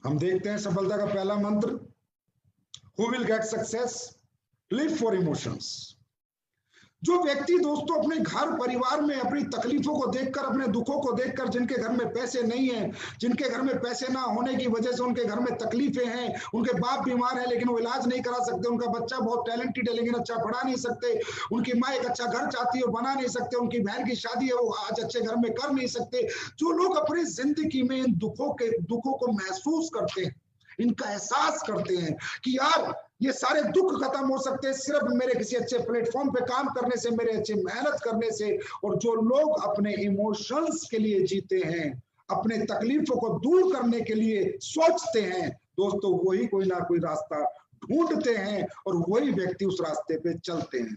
हम देखते हैं सफलता का पहला मंत्र, who will get success, live for emotions. जो व्यक्ति दोस्तों अपने घर परिवार में अपनी तकलीफों को देखकर, अपने दुखों को देखकर, जिनके घर में पैसे नहीं है, जिनके घर में पैसे ना होने की वजह से उनके घर में तकलीफें हैं, उनके बाप बीमार है लेकिन वो इलाज नहीं करा सकते, उनका बच्चा बहुत टैलेंटेड है लेकिन अच्छा पढ़ा नहीं सकते, उनकी माँ एक अच्छा घर चाहती है और बना नहीं सकते, उनकी बहन की शादी है वो आज अच्छे घर में कर नहीं सकते। जो लोग अपनी जिंदगी में इन दुखों को महसूस करते हैं, इनका एहसास करते हैं कि यार ये सारे दुख खत्म हो सकते हैं सिर्फ मेरे किसी अच्छे प्लेटफॉर्म पे काम करने से, मेरे अच्छे मेहनत करने से। और जो लोग अपने इमोशंस के लिए जीते हैं, अपने तकलीफों को दूर करने के लिए सोचते हैं दोस्तों, वही कोई ना कोई रास्ता ढूंढते हैं और वही व्यक्ति उस रास्ते पे चलते हैं।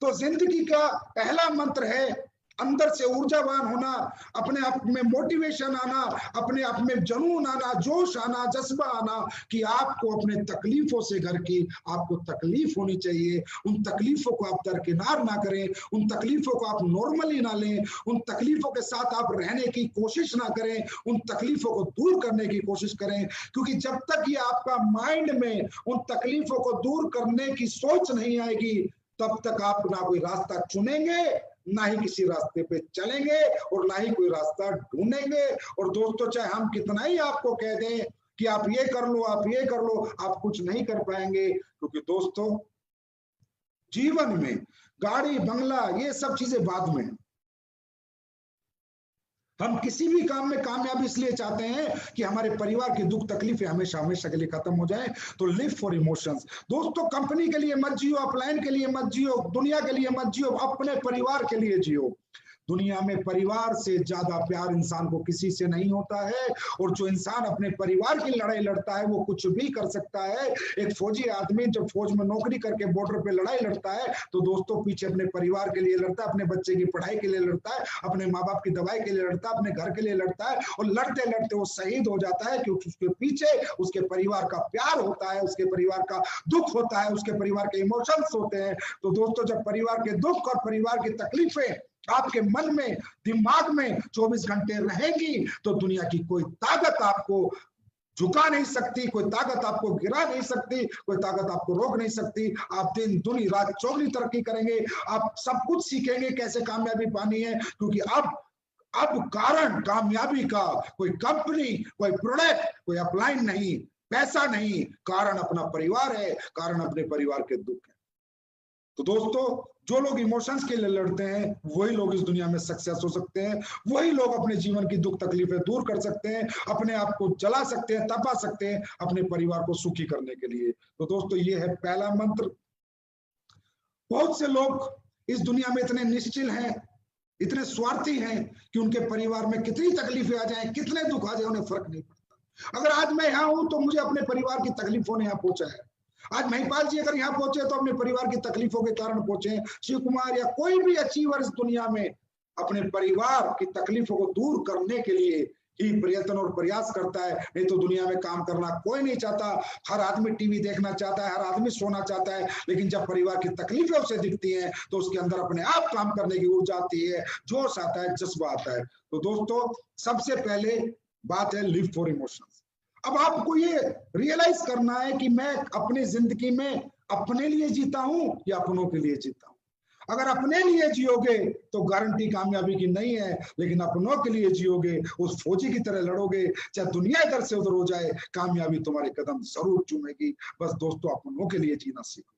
तो जिंदगी का पहला मंत्र है अंदर से ऊर्जावान होना, अपने आप में मोटिवेशन आना, अपने आप में जुनून आना, जोश आना, जज्बा आना कि आपको अपने तकलीफों से घर की आपको तकलीफ होनी चाहिए। उन तकलीफों को आप दरकिनार ना करें, उन तकलीफों को आप नॉर्मली ना लें, उन तकलीफों के साथ आप रहने की कोशिश ना करें, उन तकलीफों को दूर करने की कोशिश करें। क्योंकि जब तक ये आपका माइंड में उन तकलीफों को दूर करने की सोच नहीं आएगी, तब तक आप ना कोई रास्ता चुनेंगे, ना ही किसी रास्ते पे चलेंगे और ना ही कोई रास्ता ढूंढेंगे। और दोस्तों चाहे हम कितना ही आपको कह दें कि आप ये कर लो, आप ये कर लो, आप कुछ नहीं कर पाएंगे। क्योंकि दोस्तों जीवन में गाड़ी बंगला ये सब चीजें बाद में, हम किसी भी काम में कामयाबी इसलिए चाहते हैं कि हमारे परिवार की दुख तकलीफें हमेशा हमेशा के लिए खत्म हो जाए। तो लिव फॉर इमोशंस दोस्तों, कंपनी के लिए मत जियो, अपलाइन के लिए मत जियो, दुनिया के लिए मत जियो, अपने परिवार के लिए जियो। दुनिया में परिवार से ज्यादा प्यार इंसान को किसी से नहीं होता है। और जो इंसान अपने परिवार की लड़ाई लड़ता है वो कुछ भी कर सकता है। एक फौजी आदमी जब फौज में नौकरी करके बॉर्डर पे लड़ाई लड़ता है तो दोस्तों पीछे अपने परिवार के लिए लड़ता है, अपने बच्चे की पढ़ाई के लिए लड़ता है, अपने माँ बाप की दवाई के लिए लड़ता है, अपने घर के लिए लड़ता है। और लड़ते लड़ते वो शहीद हो जाता है क्योंकि उसके पीछे उसके परिवार का प्यार होता है, उसके परिवार का दुख होता है, उसके परिवार के इमोशंस होते हैं। तो दोस्तों जब परिवार के दुख और परिवार की तकलीफें आपके मन में दिमाग में 24 घंटे रहेंगी तो दुनिया की कोई ताकत आपको झुका नहीं सकती, कोई ताकत आपको गिरा नहीं सकती, कोई ताकत आपको रोक नहीं सकती। आप दिन दुनी रात चौगनी तरक्की करेंगे, आप सब कुछ सीखेंगे कैसे कामयाबी पानी है। क्योंकि अब कारण कामयाबी का कोई कंपनी, कोई प्रोडक्ट, कोई अपलाइन नहीं, पैसा नहीं, कारण अपना परिवार है, कारण अपने परिवार के दुख है। तो दोस्तों जो लोग इमोशंस के लिए लड़ते हैं वही लोग इस दुनिया में सक्सेस हो सकते हैं, वही लोग अपने जीवन की दुख तकलीफें दूर कर सकते हैं, अपने आप को जला सकते हैं, तपा सकते हैं अपने परिवार को सुखी करने के लिए। तो दोस्तों ये है पहला मंत्र। बहुत से लोग इस दुनिया में इतने निश्चिल हैं, इतने स्वार्थी हैं कि उनके परिवार में कितनी तकलीफें आ जाए, कितने दुख आ जाए, उन्हें फर्क नहीं पड़ता। अगर आज मैं यहाँ हूं तो मुझे अपने परिवार की तकलीफों ने यहाँ पहुंचा है। आज महिपाल जी अगर यहाँ पहुंचे तो अपने परिवार की तकलीफों के कारण पहुंचे। शिव कुमार या कोई भी अचीवर इस दुनिया में अपने परिवार की तकलीफों को दूर करने के लिए ही प्रयत्न और प्रयास करता है। नहीं तो दुनिया में काम करना कोई नहीं चाहता। हर आदमी टीवी देखना चाहता है, हर आदमी सोना चाहता है, लेकिन जब परिवार की तकलीफें उसे दिखती हैं तो उसके अंदर अपने आप काम करने की ऊर्जा आती है, जोश आता है, जज्बा आता है। तो दोस्तों सबसे पहले बात है लिव फॉर इमोशंस। अब आपको ये रियलाइज करना है कि मैं अपनी जिंदगी में अपने लिए जीता हूं या अपनों के लिए जीता हूं। अगर अपने लिए जियोगे तो गारंटी कामयाबी की नहीं है, लेकिन अपनों के लिए जियोगे, उस फौजी की तरह लड़ोगे, चाहे दुनिया इधर से उधर हो जाए, कामयाबी तुम्हारे कदम जरूर चूमेगी। बस दोस्तों अपनों के लिए जीना सीखो।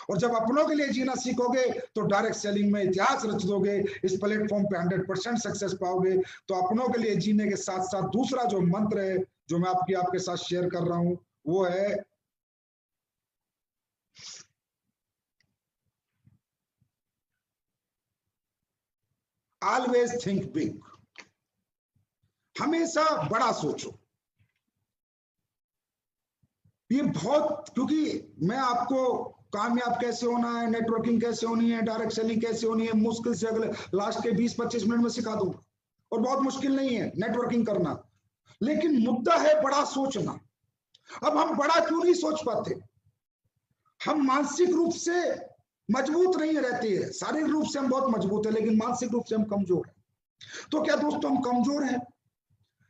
और जब अपनों के लिए जीना सीखोगे तो डायरेक्ट सेलिंग में इतिहास रच दोगे, इस प्लेटफॉर्म पे 100% सक्सेस पाओगे। तो अपनों के लिए जीने के साथ साथ दूसरा जो मंत्र है जो मैं आपके साथ शेयर कर रहा हूं वो है ऑलवेज थिंक बिग। हमेशा बड़ा सोचो। ये बहुत, क्योंकि मैं आपको कामयाब कैसे होना है, नेटवर्किंग कैसे होनी है, डायरेक्ट सेलिंग कैसे होनी है, मुश्किल से अगले लास्ट के 20-25 मिनट में सिखा दूंगा। और बहुत मुश्किल नहीं है नेटवर्किंग करना, लेकिन मुद्दा है बड़ा सोचना। अब हम बड़ा क्यों नहीं सोच पाते? हम मानसिक रूप से मजबूत नहीं रहते हैं। शारीरिक रूप से हम बहुत मजबूत है लेकिन मानसिक रूप से हम कमजोर हैं। तो क्या दोस्तों हम कमजोर हैं?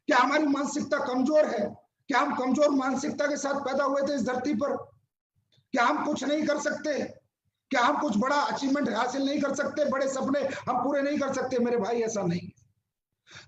क्या हमारी मानसिकता कमजोर है? क्या हम कमजोर मानसिकता के साथ पैदा हुए थे इस धरती पर? क्या हम कुछ नहीं कर सकते? क्या हम कुछ बड़ा अचीवमेंट हासिल नहीं कर सकते? बड़े सपने हम पूरे नहीं कर सकते? मेरे भाई ऐसा नहीं।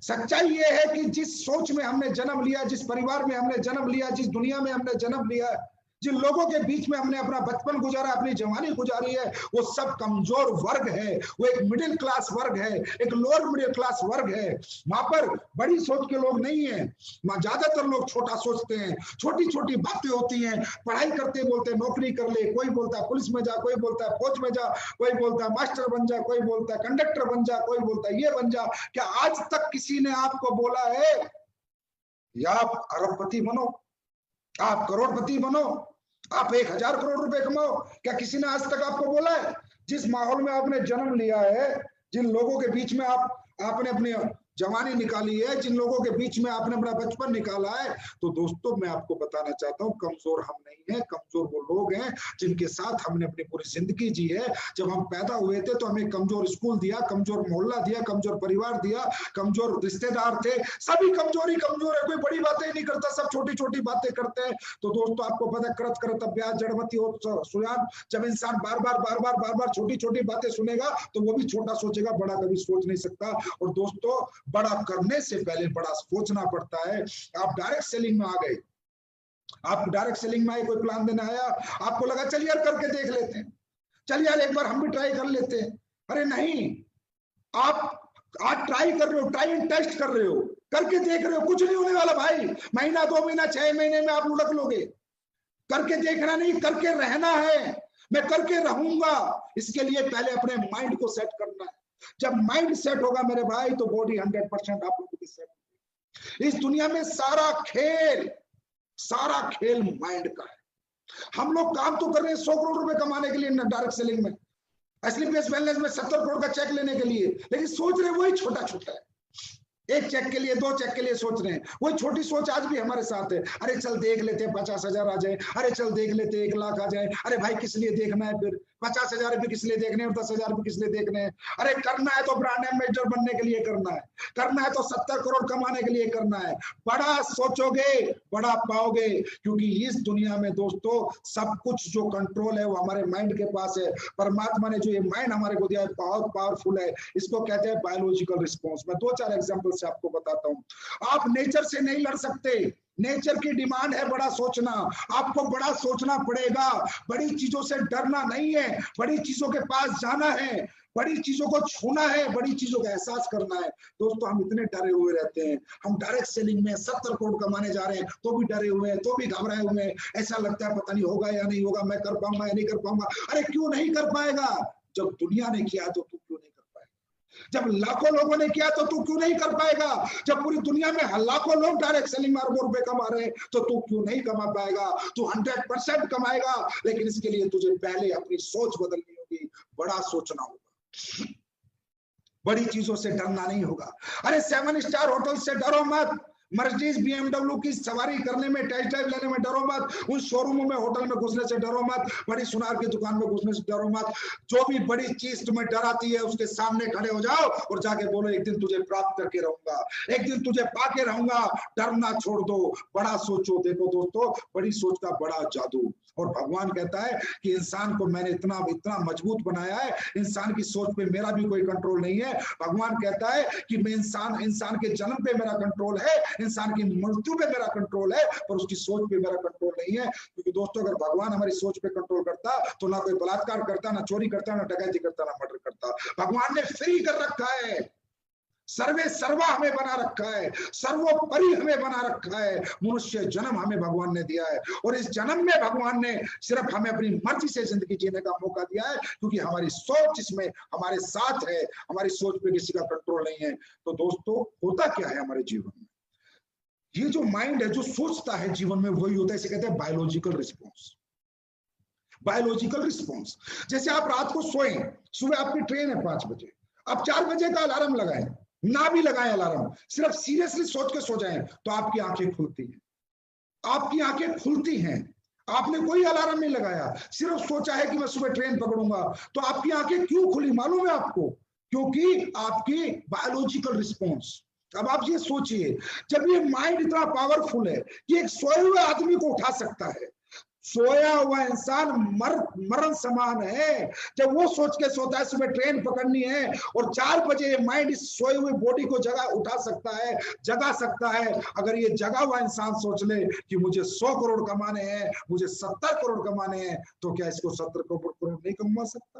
सच्चाई ये है कि जिस सोच में हमने जन्म लिया, जिस परिवार में हमने जन्म लिया, जिस दुनिया में हमने जन्म लिया, जिन लोगों के बीच में हमने अपना बचपन गुजारा, अपनी जवानी गुजारी है, वो सब कमजोर वर्ग है। वो एक मिडिल क्लास वर्ग है, एक लोअर मिडिल क्लास वर्ग है। वहां पर बड़ी सोच के लोग नहीं है। वहां ज्यादातर लोग छोटा सोचते हैं, छोटी छोटी बातें होती हैं। पढ़ाई करते बोलते नौकरी कर ले, कोई बोलता है पुलिस में जा, कोई बोलता है फौज में जा, कोई बोलता है मास्टर बन जा, कोई बोलता है कंडक्टर बन जा, कोई बोलता है ये बन जा। क्या आज तक किसी ने आपको बोला है या आप अरबपति बनो, आप करोड़पति बनो, आप 1000 करोड़ रुपए कमाओ? क्या किसी ने आज तक आपको बोला है? जिस माहौल में आपने जन्म लिया है, जिन लोगों के बीच में आपने अपनी जवानी निकाली है, जिन लोगों के बीच में आपने अपना बचपन निकाला है, तो दोस्तों मैं आपको बताना चाहता हूं, कमजोर हम नहीं है। कमजोर वो लोग हैं जिनके साथ हमने अपनी पूरी जिंदगी जी है। जब हम पैदा हुए थे तो हमें कमजोर स्कूल दिया, कमजोर मोहल्ला दिया, कमजोर परिवार दिया, कमजोर रिश्तेदार थे। सभी कमजोर ही कमजोर है, कोई बड़ी बातें नहीं करता, सब छोटी छोटी बातें करते हैं। तो दोस्तों आपको पता है, करत करत अभ्यास जड़मति हो सुयान। जब इंसान बार बार छोटी छोटी बातें सुनेगा तो वो भी छोटा सोचेगा, बड़ा कभी सोच नहीं सकता। और दोस्तों बड़ा करने से पहले बड़ा सोचना पड़ता है। आप डायरेक्ट सेलिंग में आ गए, आप डायरेक्ट सेलिंग में आए, कोई प्लान देने आया, आपको लगा चल यार करके देख लेते हैं, चल यार एक बार हम भी ट्राई कर लेते हैं। अरे नहीं, आप आज ट्राई कर रहे हो, ट्राई एंड टेस्ट कर रहे हो, करके देख रहे हो, कुछ नहीं होने वाला भाई। महीना 2 महीना 6 महीने में आप लुढ़क लोगे। करके देखना नहीं, करके रहना है। मैं करके रहूंगा, इसके लिए पहले अपने माइंड को सेट करना है। जब माइंड सेट होगा मेरे भाई तो बॉडी 100% आप लोगों की सेट होगी। इस दुनिया में सारा खेल माइंड का है। हम लोग काम तो कर रहे हैं 100 करोड़ रुपए कमाने के लिए डायरेक्ट सेलिंग में, एसलीपीएस वेलनेस में 70 करोड़ का चेक लेने के लिए, लेकिन सोच रहे वही छोटा छोटा है। एक चेक के लिए, 2 चेक के लिए सोच रहे हैं। वही छोटी सोच आज भी हमारे साथ है। अरे चल देख लेते 50,000 आ जाए, अरे चल देख लेते 1 लाख आ जाए। अरे भाई किस लिए देखना है फिर? 50,000 भी किस लिए देखने हैं और 10,000 भी किस लिए देखने हैं? अरे करना है तो ब्रांड एम्बेसडर बनने के लिए करना है, करना है तो 70 करोड़ कमाने के लिए करना है। बड़ा सोचोगे बड़ा पाओगे, क्योंकि इस दुनिया में दोस्तों सब कुछ जो कंट्रोल है वो हमारे माइंड के पास है। परमात्मा ने जो ये माइंड हमारे को दिया है बहुत पावरफुल है। इसको कहते हैं बायोलॉजिकल रिस्पॉन्स। मैं 2-4 एग्जांपल से आपको बताता हूं। आप नेचर से नहीं लड़ सकते, नेचर की डिमांड है बड़ा सोचना। आपको बड़ा सोचना पड़ेगा। बड़ी चीजों से डरना नहीं है, बड़ी चीजों के पास जाना है, बड़ी चीजों को छूना है, बड़ी चीजों का एहसास करना है। दोस्तों हम इतने डरे हुए रहते हैं। हम डायरेक्ट सेलिंग में 70 करोड़ कमाने जा रहे हैं तो भी डरे हुए हैं, तो भी घबराए हुए हैं। ऐसा लगता है पता नहीं होगा या नहीं होगा, मैं कर पाऊंगा या नहीं कर पाऊंगा। अरे क्यों नहीं कर पाएगा? जब दुनिया ने किया तो तू क्यों नहीं? जब लाखों लोगों ने किया तो तू क्यों नहीं कर पाएगा? जब पूरी दुनिया में लाखों लोग डायरेक्ट सेलिंग में अरबों रुपए कमा रहे हैं तो तू क्यों नहीं कमा पाएगा? तू 100% कमाएगा, लेकिन इसके लिए तुझे पहले अपनी सोच बदलनी होगी। बड़ा सोचना होगा, बड़ी चीजों से डरना नहीं होगा। अरे 7 स्टार होटल से डरो मत, मर्सिडीज BMW की सवारी करने में, टेस्ट ड्राइव लेने में डरो मत, उन शोरूमों में होटल में घुसने से डरो मत, बड़ी सुनार की दुकान में घुसने से डरो मत। जो भी बड़ी चीज तुम्हें डराती है उसके सामने खड़े हो जाओ और जाके बोलो एक दिन तुझे प्राप्त करके रहूंगा, एक दिन तुझे पाके रहूंगा। डरना छोड़ दो, बड़ा सोचो। देखो दोस्तों, बड़ी सोच का बड़ा जादू। और भगवान कहता है कि इंसान को मैंने इतना मजबूत बनाया है, इंसान की सोच पे मेरा भी कोई कंट्रोल नहीं है। भगवान कहता है कि मैं इंसान के जन्म पे मेरा कंट्रोल है, इंसान की मृत्यु पे मेरा कंट्रोल है, पर उसकी सोच पे मेरा कंट्रोल नहीं है। क्योंकि दोस्तों अगर भगवान हमारी सोच पे कंट्रोल करता तो ना कोई बलात्कार करता, ना चोरी करता, ना डकैती करता, ना मर्डर करता। भगवान ने फ्री कर रखा है, सर्वे सर्वा हमें बना रखा है, सर्वोपरि हमें बना रखा है। मनुष्य जन्म हमें भगवान ने दिया है और इस जन्म में भगवान ने सिर्फ हमें अपनी मर्जी से जिंदगी जीने का मौका दिया है, क्योंकि हमारी सोच इसमें हमारे साथ है, हमारी सोच पे किसी का कंट्रोल नहीं है। तो दोस्तों होता क्या है हमारे जीवन में? ये जो माइंड है जो सोचता है जीवन में, वही होता है, इसे कहते हैं बायोलॉजिकल रिस्पॉन्स। बायोलॉजिकल रिस्पॉन्स, जैसे आप रात को सोए, सुबह आपकी ट्रेन है 5 बजे, आप 4 बजे का अलार्म लगाएं, ना भी लगाएं अलार्म, सिर्फ सीरियसली सोच के सो जाएं तो आपकी आंखें खुलती हैं, आपकी आंखें खुलती हैं। आपने कोई अलार्म नहीं लगाया, सिर्फ सोचा है कि मैं सुबह ट्रेन पकड़ूंगा, तो आपकी आंखें क्यों खुली मालूम है आपको? क्योंकि आपकी बायोलॉजिकल रिस्पॉन्स, अब आप ये सोचिए, जब ये माइंड इतना पावरफुल है कि एक सोए हुए आदमी को उठा सकता है, सोया हुआ इंसान मरण समान है। जब वो सोच के सोता है सुबह ट्रेन पकड़नी है और 4 बजे माइंड इस सोए हुए बॉडी को उठा सकता है, जगा सकता है। अगर ये जगा हुआ इंसान सोच ले कि मुझे 100 करोड़ कमाने हैं, मुझे 70 करोड़ कमाने हैं, तो क्या इसको 70 करोड़ नहीं कमा सकता?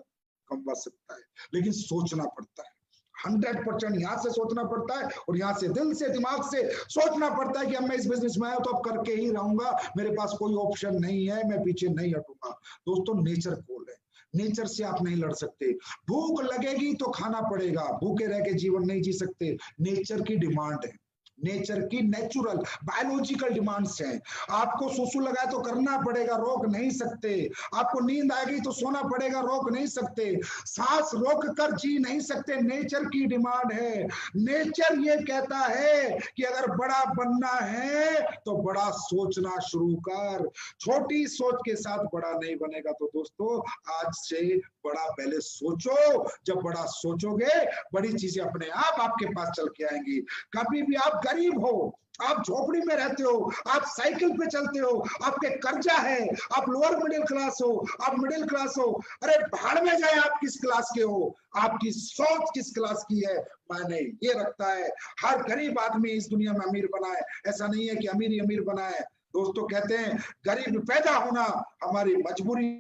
कमा सकता है, लेकिन सोचना पड़ता है। 100% यहां से सोचना पड़ता है और यहां से दिल से दिमाग से सोचना पड़ता है कि अब मैं इस बिजनेस में आया तो अब करके ही रहूंगा, मेरे पास कोई ऑप्शन नहीं है, मैं पीछे नहीं हटूंगा। दोस्तों नेचर कूल है, नेचर से आप नहीं लड़ सकते। भूख लगेगी तो खाना पड़ेगा, भूखे रह के जीवन नहीं जी सकते। नेचर की डिमांड है, नेचर की नेचुरल बायोलॉजिकल डिमांड्स हैं। आपको सुसु लगा तो करना पड़ेगा, रोक नहीं सकते। आपको नींद आ गई तो सोना पड़ेगा, रोक नहीं सकते। सांस रोक कर जी नहीं सकते, नेचर की डिमांड है। नेचर ये कहता है कि अगर बड़ा बनना है तो बड़ा सोचना शुरू कर, छोटी सोच के साथ बड़ा नहीं बनेगा। तो दोस्तों आज से बड़ा पहले सोचो, जब बड़ा सोचोगे बड़ी चीजें अपने आप आपके पास चल के आएंगी। कभी भी आप गरीब हो, आप झोपड़ी में रहते हो, आप साइकिल पे चलते हो, आपके कर्जा है, आप लोअर मिडिल क्लास हो, आप मिडिल क्लास हो, अरे भाड़ में जाए आप किस क्लास के हो, आपकी सोच किस क्लास की है मायने ये रखता है। हर गरीब आदमी इस दुनिया में अमीर बना है, ऐसा नहीं है कि अमीर ही अमीर बना है। दोस्तों कहते हैं गरीब पैदा होना हमारी मजबूरी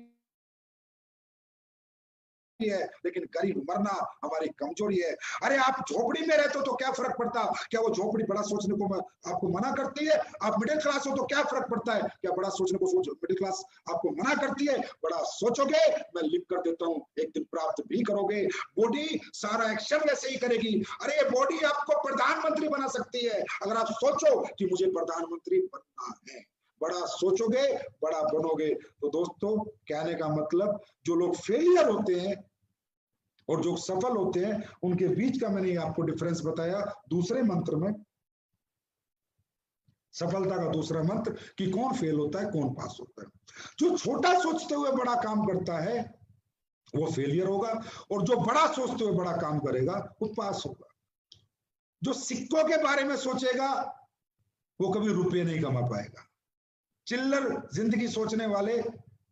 है, लेकिन गरीब मरना हमारी कमजोरी है। अरे आप झोपड़ी में रहते हो तो क्या फर्क पड़ता? क्या वो झोपड़ी बड़ा सोचने को आपको मना करती है? आप मिडिल क्लास हो तो क्या फर्क पड़ता है? क्या बड़ा सोचने को मिडिल क्लास आपको मना करती है? बड़ा सोचोगे, मैं लिख कर देता हूं, एक दिन प्राप्त भी करोगे। बॉडी सारा एक्शन वैसे ही करेगी। अरे ये बॉडी आपको प्रधानमंत्री बना सकती है अगर आप सोचो कि मुझे प्रधानमंत्री बनना है। बड़ा सोचोगे बड़ा बनोगे। तो दोस्तों कहने का मतलब जो लोग फेलियर होते हैं और जो सफल होते हैं उनके बीच का मैंने आपको डिफरेंस बताया दूसरे मंत्र में, सफलता का दूसरा मंत्र कि कौन फेल होता है कौन पास होता है। जो छोटा सोचते हुए बड़ा काम करता है वो फेलियर होगा और जो बड़ा सोचते हुए बड़ा काम करेगा वो पास होगा। जो सिक्कों के बारे में सोचेगा वो कभी रुपये नहीं कमा पाएगा। चिल्लर जिंदगी सोचने वाले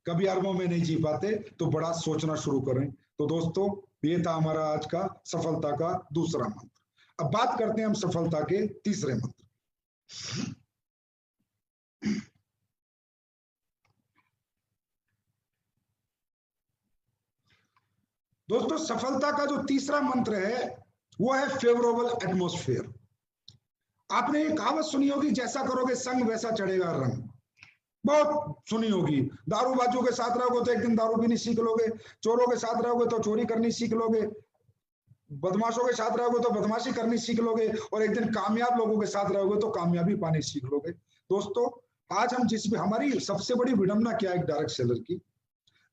कभी अरबों में नहीं जी पाते। तो बड़ा सोचना शुरू करें। तो दोस्तों ये था हमारा आज का सफलता का दूसरा मंत्र। अब बात करते हैं हम सफलता के तीसरे मंत्र। दोस्तों सफलता का जो तीसरा मंत्र है वो है फेवरेबल एटमॉस्फेयर। आपने ये कहावत सुनी होगी, जैसा करोगे संग वैसा चढ़ेगा रंग। बहुत सुनी होगी। दारूबाजों के साथ रहोगे तो एक दिन दारू पीनी सीख लोगे, चोरों के साथ रहोगे तो चोरी करनी सीख लोगे, बदमाशों के साथ रहोगे तो बदमाशी करनी सीख लोगे, और एक दिन कामयाब लोगों के साथ रहोगे तो कामयाबी पानी सीख लोगे। दोस्तों आज हम हमारी सबसे बड़ी विडंबना क्या है, एक डायरेक्ट सेलर की,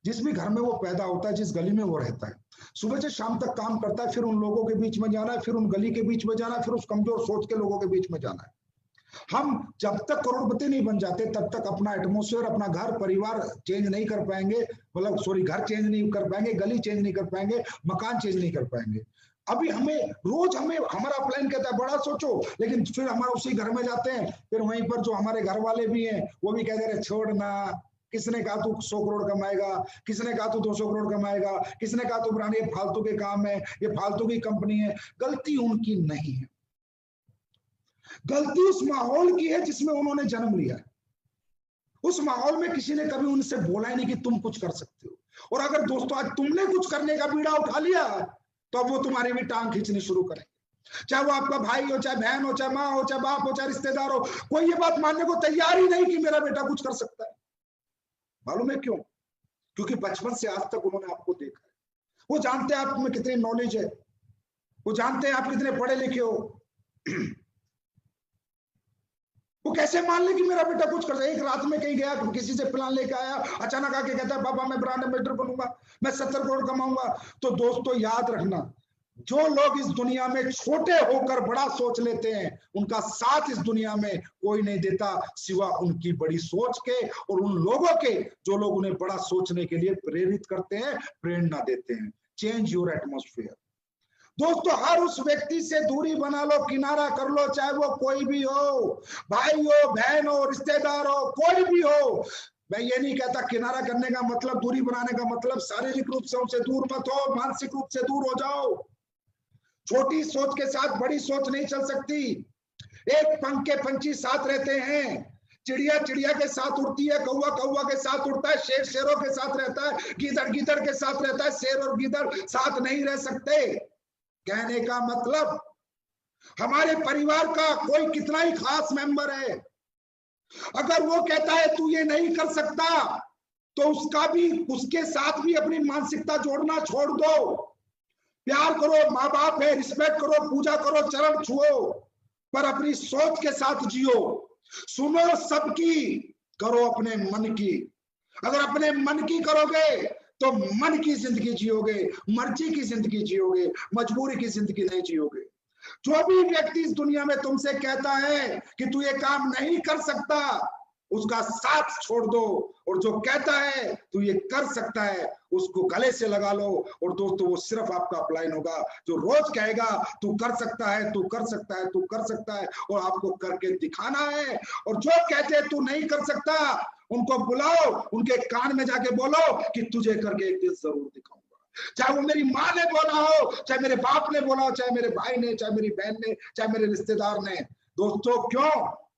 जिस भी घर में वो पैदा होता है, जिस गली में वो रहता है, सुबह से शाम तक काम करता है, फिर उन लोगों के बीच में जाना है, फिर उन गली के बीच में जाना है, फिर उस कमजोर सोच के लोगों के बीच में जाना है। हम जब तक करोड़पति नहीं बन जाते तब तक अपना एटमॉस्फेयर, अपना घर परिवार चेंज नहीं कर पाएंगे, मतलब सॉरी घर चेंज नहीं कर पाएंगे, गली चेंज नहीं कर पाएंगे, मकान चेंज नहीं कर पाएंगे। अभी हमें रोज हमारा प्लान कहता है बड़ा सोचो, लेकिन फिर हमारा उसी घर में जाते हैं, फिर वहीं पर जो हमारे घर वाले भी हैं वो भी कहते रहे छोड़ना, किसने कहा तू 100 करोड़ कमाएगा, किसने कहा तू 200 करोड़ कमाएगा, किसने कहा तू ब्रांड, ये फालतू के काम है, ये फालतू की कंपनी है। गलती उनकी नहीं है, गलती उस माहौल की है जिसमें उन्होंने जन्म लिया है। उस माहौल में किसी ने कभी उनसे बोला ही नहीं कि तुम कुछ कर सकते हो। और अगर दोस्तों आज तुमने कुछ करने का बीड़ा उठा लिया तो अब वो तुम्हारी भी टांग खींचनी शुरू करेंगे। चाहे वो आपका भाई हो, चाहे बहन हो, चाहे माँ हो, चाहे बाप हो, चाहे रिश्तेदार हो, कोई ये बात मानने को तैयार ही नहीं कि मेरा बेटा कुछ कर सकता है। मालूम है क्यों? क्योंकि बचपन से आज तक उन्होंने आपको देखा है। वो जानते हैं आप में कितनी नॉलेज है, वो जानते हैं आप कितने पढ़े लिखे हो। वो कैसे मान ले कि मेरा बेटा कुछ कर सकता है? एक रात में कहीं गया, किसी से प्लान लेके आया, अचानक आके कहता है पापा मैं ब्रांड एम्बेसडर बनूंगा, मैं 70 करोड़ कमाऊंगा। तो दोस्तों याद रखना, जो लोग इस दुनिया में छोटे होकर बड़ा सोच लेते हैं उनका साथ इस दुनिया में कोई नहीं देता सिवा उनकी बड़ी सोच के और उन लोगों के जो लोग उन्हें बड़ा सोचने के लिए प्रेरित करते हैं, प्रेरणा देते हैं। Change your atmosphere. दोस्तों हर उस व्यक्ति से दूरी बना लो, किनारा कर लो, चाहे वो कोई भी हो, भाई हो, बहन हो, रिश्तेदार हो, कोई भी हो। मैं ये नहीं कहता किनारा करने का मतलब, दूरी बनाने का मतलब शारीरिक रूप से उनसे दूर मत हो, मानसिक रूप से दूर हो जाओ। छोटी सोच के साथ बड़ी सोच नहीं चल सकती। एक पंख के पंछी साथ रहते हैं, चिड़िया चिड़िया के साथ उड़ती है, कौवा कौवा के साथ उड़ता है, शेर शेरों के साथ रहता है, गीदड़ गीदड़ के साथ रहता है। शेर और गीदड़ साथ नहीं रह सकते। कहने का मतलब हमारे परिवार का कोई कितना ही खास मेंबर है, अगर वो कहता है तू ये नहीं कर सकता, तो उसके साथ भी अपनी मानसिकता जोड़ना छोड़ दो। प्यार करो, माँ बाप है, रिस्पेक्ट करो, पूजा करो, चरण छुओ, पर अपनी सोच के साथ जियो। सुनो सबकी, करो अपने मन की। अगर अपने मन की करोगे तो मन की जिंदगी जियोगे, मर्जी की जिंदगी जियोगे, मजबूरी की जिंदगी नहीं जियोगे। जो भी व्यक्ति इस दुनिया में तुमसे कहता है कि तू ये काम नहीं कर सकता, उसका साथ छोड़ दो, और जो कहता है तू ये कर सकता है, उसको गले से लगा लो। और दोस्तों वो सिर्फ आपका अपलाइन होगा जो रोज कहेगा तू कर सकता है, तू कर सकता है, तू कर सकता है, और आपको करके दिखाना है। और जो कहते हैं तू नहीं कर सकता, उनको बुलाओ, उनके कान में जाके बोलो कि तुझे करके एक दिन जरूर दिखाऊंगा। चाहे वो मेरी माँ ने बोला हो, चाहे मेरे बाप ने बोला हो, चाहे मेरे भाई ने, चाहे मेरी बहन ने, चाहे मेरे रिश्तेदार ने। दोस्तों क्यों?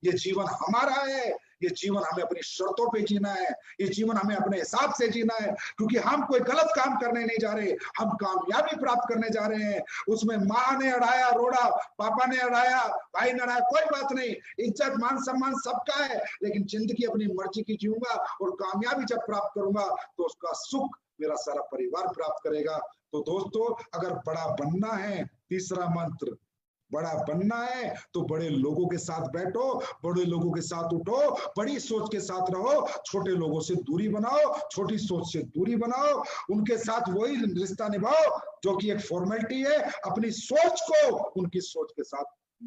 ये जीवन हमारा है, ये जीवन हमें अपनी शर्तों पे जीना है, ये जीवन हमें अपने हिसाब से जीना है, क्योंकि हम कोई गलत काम करने नहीं जा रहे, हम कामयाबी प्राप्त करने जा रहे हैं। उसमें माँ ने अड़ाया रोड़ा, पापा ने अड़ाया, भाई ने अड़ाया, कोई बात नहीं, इज्जत मान सम्मान सबका है, लेकिन जिंदगी अपनी मर्जी की जीऊंगा, और कामयाबी जब प्राप्त करूंगा तो उसका सुख मेरा सारा परिवार प्राप्त करेगा। तो दोस्तों अगर बड़ा बनना है, तीसरा मंत्र, बड़ा बनना है तो बड़े लोगों के साथ बैठो, बड़े लोगों के साथ उठो, बड़ी सोच के साथ रहो, छोटे लोगों से दूरी बनाओ, छोटी सोच से दूरी बनाओ, उनके साथ वही रिश्ता निभाओ जो कि एक फॉर्मेलिटी है। अपनी सोच को उनकी सोच के साथ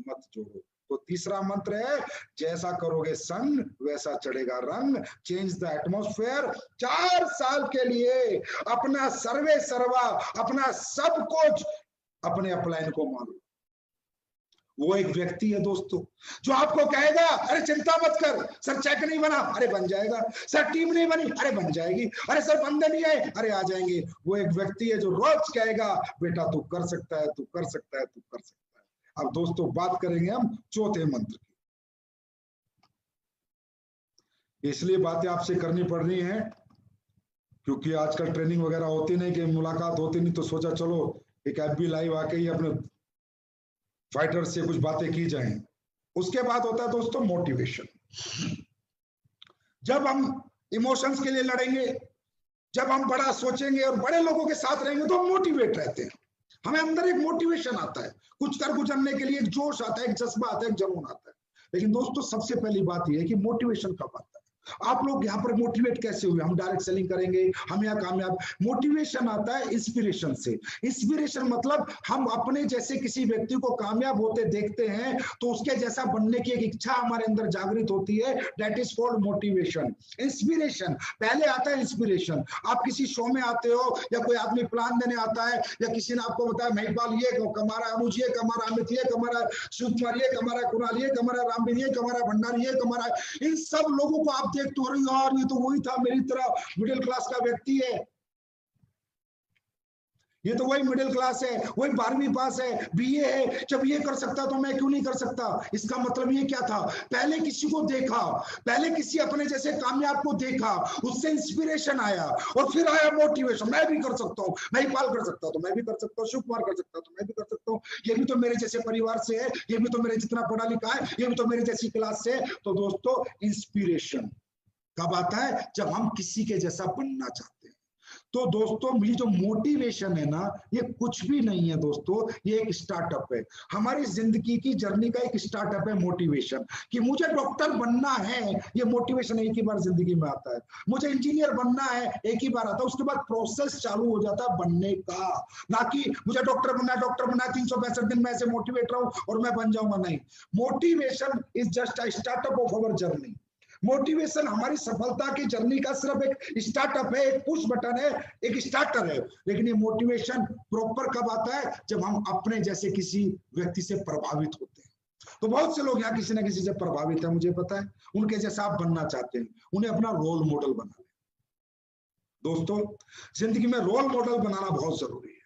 मत जोड़ो। तो तीसरा मंत्र है, जैसा करोगे संग वैसा चढ़ेगा रंग, चेंज द एटमॉस्फेयर। 4 साल के लिए अपना सर्वे सर्वा, अपना सब कुछ अपने अपलाइन को मानो। वो एक व्यक्ति है दोस्तों जो आपको कहेगा अरे चिंता मत कर, सर चेक नहीं बना, अरे बन जाएगा, सर टीम नहीं बनी, अरे बन जाएगी, अरे सर बंदे नहीं आए, अरे आ जाएंगे। वो एक व्यक्ति है जो रोज कहेगा बेटा तू कर सकता है, तू कर सकता है, तू कर सकता है। अब दोस्तों बात करेंगे हम चौथे मंत्र की। इसलिए बातें आपसे करनी पड़ रही हैं क्योंकि आजकल ट्रेनिंग वगैरह होती नहीं, कि मुलाकात होती नहीं, तो सोचा चलो एक एफबी लाइव आके ही अपने फाइटर से कुछ बातें की जाएं। उसके बाद होता है दोस्तों मोटिवेशन। जब हम इमोशंस के लिए लड़ेंगे, जब हम बड़ा सोचेंगे और बड़े लोगों के साथ रहेंगे तो हम मोटिवेट रहते हैं, हमें अंदर एक मोटिवेशन आता है, कुछ कर गुजरने के लिए एक जोश आता है, एक जज्बा आता है, एक जुनून आता है। लेकिन दोस्तों सबसे पहली बात यह है कि मोटिवेशन कब आता है? आप लोग यहाँ पर मोटिवेट कैसे हुए? हम डायरेक्ट सेलिंग करेंगे, हम यहाँ कामयाब। मोटिवेशन आता है इंस्पिरेशन से। इंस्पिरेशन मतलब हम अपने जैसे किसी व्यक्ति को कामयाब होते देखते हैं तो उसके जैसा बनने की एक इच्छा हमारे अंदर जागृत होती है, that is called motivation. Inspiration पहले आता है। इंस्पिरेशन, आप किसी शो में आते हो या कोई आदमी प्लान देने आता है या किसी ने आपको बताया महिपाल ये कमा रहा है, अनुज ये कमा रहा है, अमित ये कमा रहा है, शिव कुमार ये कमा रहा है, कुणाल ये कमा रहा है, रामबीर ये कमा रहा है, भंडारी ये कमा रहा है। इन सब लोगों को आप देखते हो यार ये तो वही था, मेरी तरह मिडिल क्लास का व्यक्ति है, ये तो वही मिडिल क्लास है, वही 12वीं पास है, बीए है, जब ये कर सकता तो मैं क्यों नहीं कर सकता? इसका मतलब ये क्या था? पहले किसी को देखा, पहले किसी अपने जैसे कामयाब को देखा, उससे इंस्पिरेशन आया और फिर आया मोटिवेशन, मैं भी कर सकता हूँ, महिपाल कर सकता हूँ तो मैं भी कर सकता हूँ, शिव कुमार कर सकता हूँ तो मैं भी कर सकता हूँ, ये भी तो मेरे जैसे परिवार से है, ये भी तो मेरे जितना पढ़ा लिखा है, ये भी तो मेरे जैसी क्लास से है। तो दोस्तों इंस्पिरेशन कब आता है? जब हम किसी के जैसा बनना चाहते हैं। तो दोस्तों ये जो मोटिवेशन है ना, ये कुछ भी नहीं है दोस्तों, ये एक स्टार्टअप है। हमारी जिंदगी की जर्नी का एक स्टार्टअप है मोटिवेशन, कि मुझे डॉक्टर बनना है, ये मोटिवेशन एक ही बार जिंदगी में आता है। मुझे इंजीनियर बनना है, एक ही बार आता है, उसके बाद प्रोसेस चालू हो जाता है बनने का। ना कि मुझे डॉक्टर बनना है, डॉक्टर बनना है, 365 दिन मैं ऐसे मोटिवेट रहूं और मैं बन जाऊंगा, नहीं। Motivation is just a startup of our journey. Motivation हमारी सफलता की जर्नी का सिर्फ एक स्टार्टअप है, एक पुश बटन है, एक स्टार्टर है। लेकिन ये मोटिवेशन प्रॉपर कब आता है? जब हम अपने जैसे किसी व्यक्ति से प्रभावित होते हैं। तो बहुत से लोग यहाँ किसी ना किसी से प्रभावित है, मुझे पता है, उनके जैसा आप बनना चाहते हैं, उन्हें अपना रोल मॉडल बना लें। दोस्तों, जिंदगी में रोल मॉडल बनाना बहुत जरूरी है,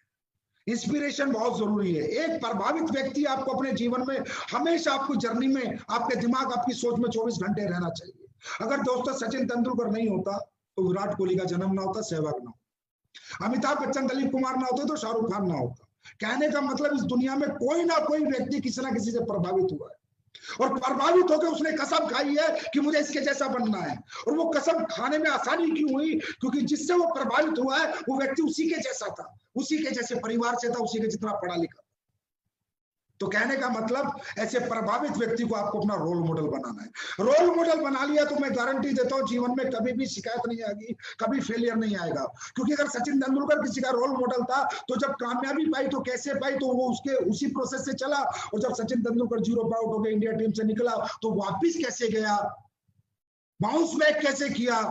इंस्पिरेशन बहुत जरूरी है। एक प्रभावित व्यक्ति आपको अपने जीवन में हमेशा, आपको जर्नी में, आपके दिमाग, आपकी सोच में 24 घंटे रहना चाहिए। अगर दोस्तों सचिन तेंदुलकर नहीं होता तो विराट कोहली का जन्म ना होता, सहवाग ना होता, अमिताभ बच्चन, दिलीप कुमार ना होते तो शाहरुख खान ना होता। कहने का मतलब इस दुनिया में कोई ना कोई व्यक्ति किसी ना किसी से प्रभावित हुआ है, और प्रभावित होकर उसने कसम खाई है कि मुझे इसके जैसा बनना है। और वो कसम खाने में आसानी क्यों हुई? क्योंकि जिससे वो प्रभावित हुआ है वो व्यक्ति उसी के जैसा था, उसी के जैसे परिवार से था, उसी के जितना पढ़ा लिखा। तो कहने का मतलब ऐसे प्रभावित व्यक्ति को आपको अपना रोल मॉडल बनाना है। रोल मॉडल बना लिया तो मैं गारंटी देता हूं जीवन में कभी भी शिकायत नहीं आएगी, कभी फेलियर नहीं आएगा। क्योंकि अगर सचिन तेंदुलकर किसी का रोल मॉडल था तो जब कामयाबी पाई तो कैसे पाई? तो वो उसके उसी प्रोसेस से चला। और जब सचिन तेंदुलकर 0 पर आउट हो गया, इंडिया टीम से निकला, तो वापिस कैसे गया, बाउंस बैक कैसे किया,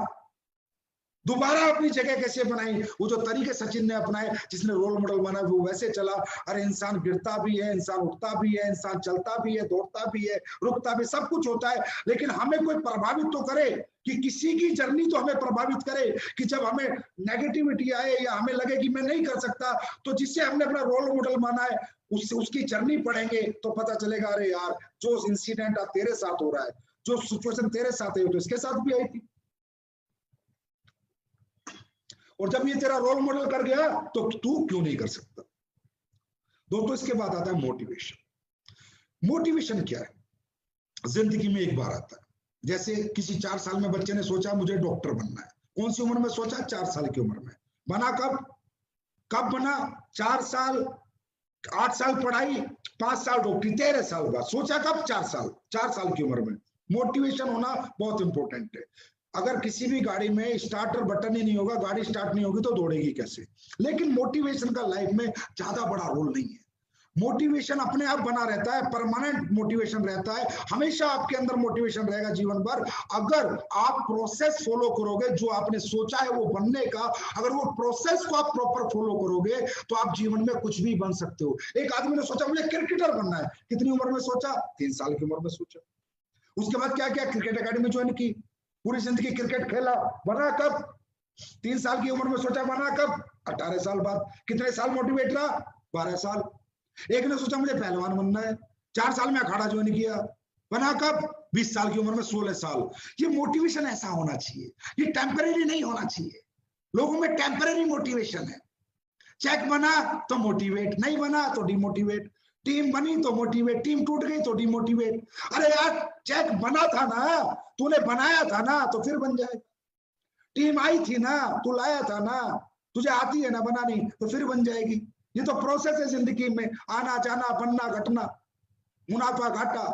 दोबारा अपनी जगह कैसे बनाई। वो जो तरीके सचिन ने अपनाए, जिसने रोल मॉडल बना, वो वैसे चला। अरे इंसान गिरता भी है, इंसान उठता भी है, इंसान चलता भी है, दौड़ता भी है, रुकता भी, सब कुछ होता है। लेकिन हमें कोई प्रभावित तो करे, कि किसी की जर्नी तो हमें प्रभावित करे, कि जब हमें नेगेटिविटी आए या हमें लगे कि मैं नहीं कर सकता, तो जिससे हमने अपना रोल मॉडल माना है उससे उसकी जर्नी पढ़ेंगे तो पता चलेगा, अरे यार जो इंसिडेंट तेरे साथ हो रहा है, जो सिचुएशन तेरे साथ है, तो इसके साथ भी आई थी। और जब ये तेरा रोल मॉडल कर गया तो तू क्यों नहीं कर सकता? दोस्तों, इसके बाद आता है मोटिवेशन। मोटिवेशन क्या है? जिंदगी में एक बार आता है। जैसे किसी 4 साल में बच्चे ने सोचा मुझे डॉक्टर बनना है। कौन सी उम्र में सोचा? 4 साल की उम्र में। बना कब बना? 4 साल, 8 साल पढ़ाई, 5 साल डॉक्टरी, 13 साल बाद सोचा। कब? 4 साल की उम्र में। मोटिवेशन होना बहुत इंपॉर्टेंट है। अगर किसी भी गाड़ी में स्टार्टर बटन ही नहीं होगा, गाड़ी स्टार्ट नहीं होगी तो दौड़ेगी कैसे? लेकिन मोटिवेशन का लाइफ में ज्यादा बड़ा रोल नहीं है। मोटिवेशन अपने आप बना रहता है, परमानेंट मोटिवेशन रहता है, हमेशा आपके अंदर मोटिवेशन रहेगा जीवन भर। अगर आप प्रोसेस फॉलो करोगे, जो आपने सोचा है वो बनने का, अगर वो प्रोसेस को आप प्रॉपर फॉलो करोगे तो आप जीवन में कुछ भी बन सकते हो। एक आदमी ने सोचा मुझे क्रिकेटर बनना है। कितनी उम्र में सोचा? 3 साल की उम्र में सोचा। उसके बाद क्या किया? क्रिकेट अकेडमी ज्वाइन की, पूरी जिंदगी क्रिकेट खेला। बना कब? 3 साल की उम्र में सोचा। बना कब? 18 साल बाद। कितने साल मोटिवेट रहा? 12 साल। एक ने सोचा मुझे पहलवान बनना है, 4 साल में अखाड़ा ज्वाइन किया। बना कब? 20 साल की उम्र में, 16 साल। ये मोटिवेशन ऐसा होना चाहिए, ये टेम्परेरी नहीं होना चाहिए। लोगों में टेम्परेरी मोटिवेशन है। चेक बना तो मोटिवेट, नहीं बना तो डिमोटिवेट। टीम बनी तो मोटिवेट, टीम टूट गई तो डिमोटिवेट। अरे यार चेक बना था ना, तूने बनाया था ना, तो फिर बन जाएगा। टीम आई थी ना, तू लाया था ना, तुझे आती है ना बनानी, तो फिर बन जाएगी। ये तो प्रोसेस है जिंदगी में, आना जाना, बनना घटना, मुनाफा घाटा।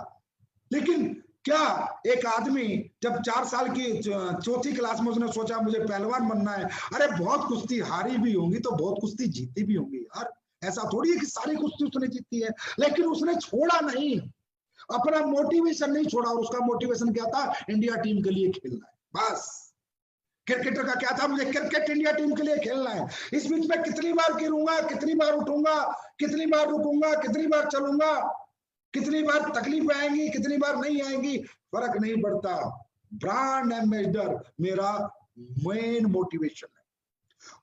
लेकिन क्या एक आदमी जब 4 साल की 4थी क्लास में उसने सोचा मुझे पहलवान बनना है, अरे बहुत कुश्ती हारी भी होंगी तो बहुत कुश्ती जीती भी होंगी यार। ऐसा थोड़ी है कि सारी कुश्ती उसने जीती है, लेकिन उसने छोड़ा नहीं, अपना मोटिवेशन नहीं छोड़ा। और उसका मोटिवेशन क्या था? इंडिया टीम के लिए खेलना है, बस। क्रिकेटर का क्या था? मुझे क्रिकेट इंडिया टीम के लिए खेलना है। इस बीच में कितनी बार गिरूंगा, कितनी बार उठूंगा, कितनी बार रुकूंगा, कितनी बार चलूंगा, कितनी बार तकलीफ आएंगी, कितनी बार नहीं आएंगी, फर्क नहीं पड़ता। ब्रांड एम्बेसडर मेरा मेन मोटिवेशन है।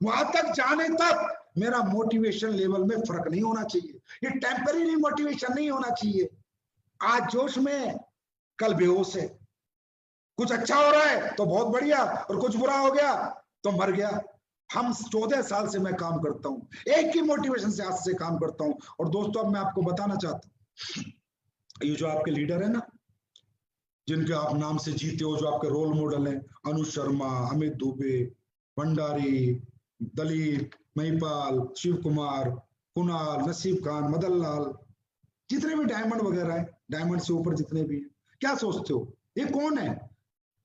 वहां तक जाने तक मेरा मोटिवेशन लेवल में फर्क नहीं होना चाहिए। ये टेम्परेरी मोटिवेशन नहीं होना चाहिए। आज जोश में, कल बेहोश है। कुछ अच्छा हो रहा है तो बहुत बढ़िया, और कुछ बुरा हो गया तो मर गया। हम 14 साल से मैं काम करता हूं, एक ही मोटिवेशन से आज से काम करता हूं। और दोस्तों अब मैं आपको बताना चाहता हूं, ये जो आपके लीडर है ना, जिनके आप नाम से जीते हो, जो आपके रोल मॉडल हैं, अनुज शर्मा, अमित दुबे, भंडारी, दलीप, महिपाल, शिव कुमार, कुणाल, नसीब खान, मदन लाल, जितने भी डायमंड वगैरह है, डायमंड से ऊपर जितने भी हैं, क्या सोचते हो ये कौन है?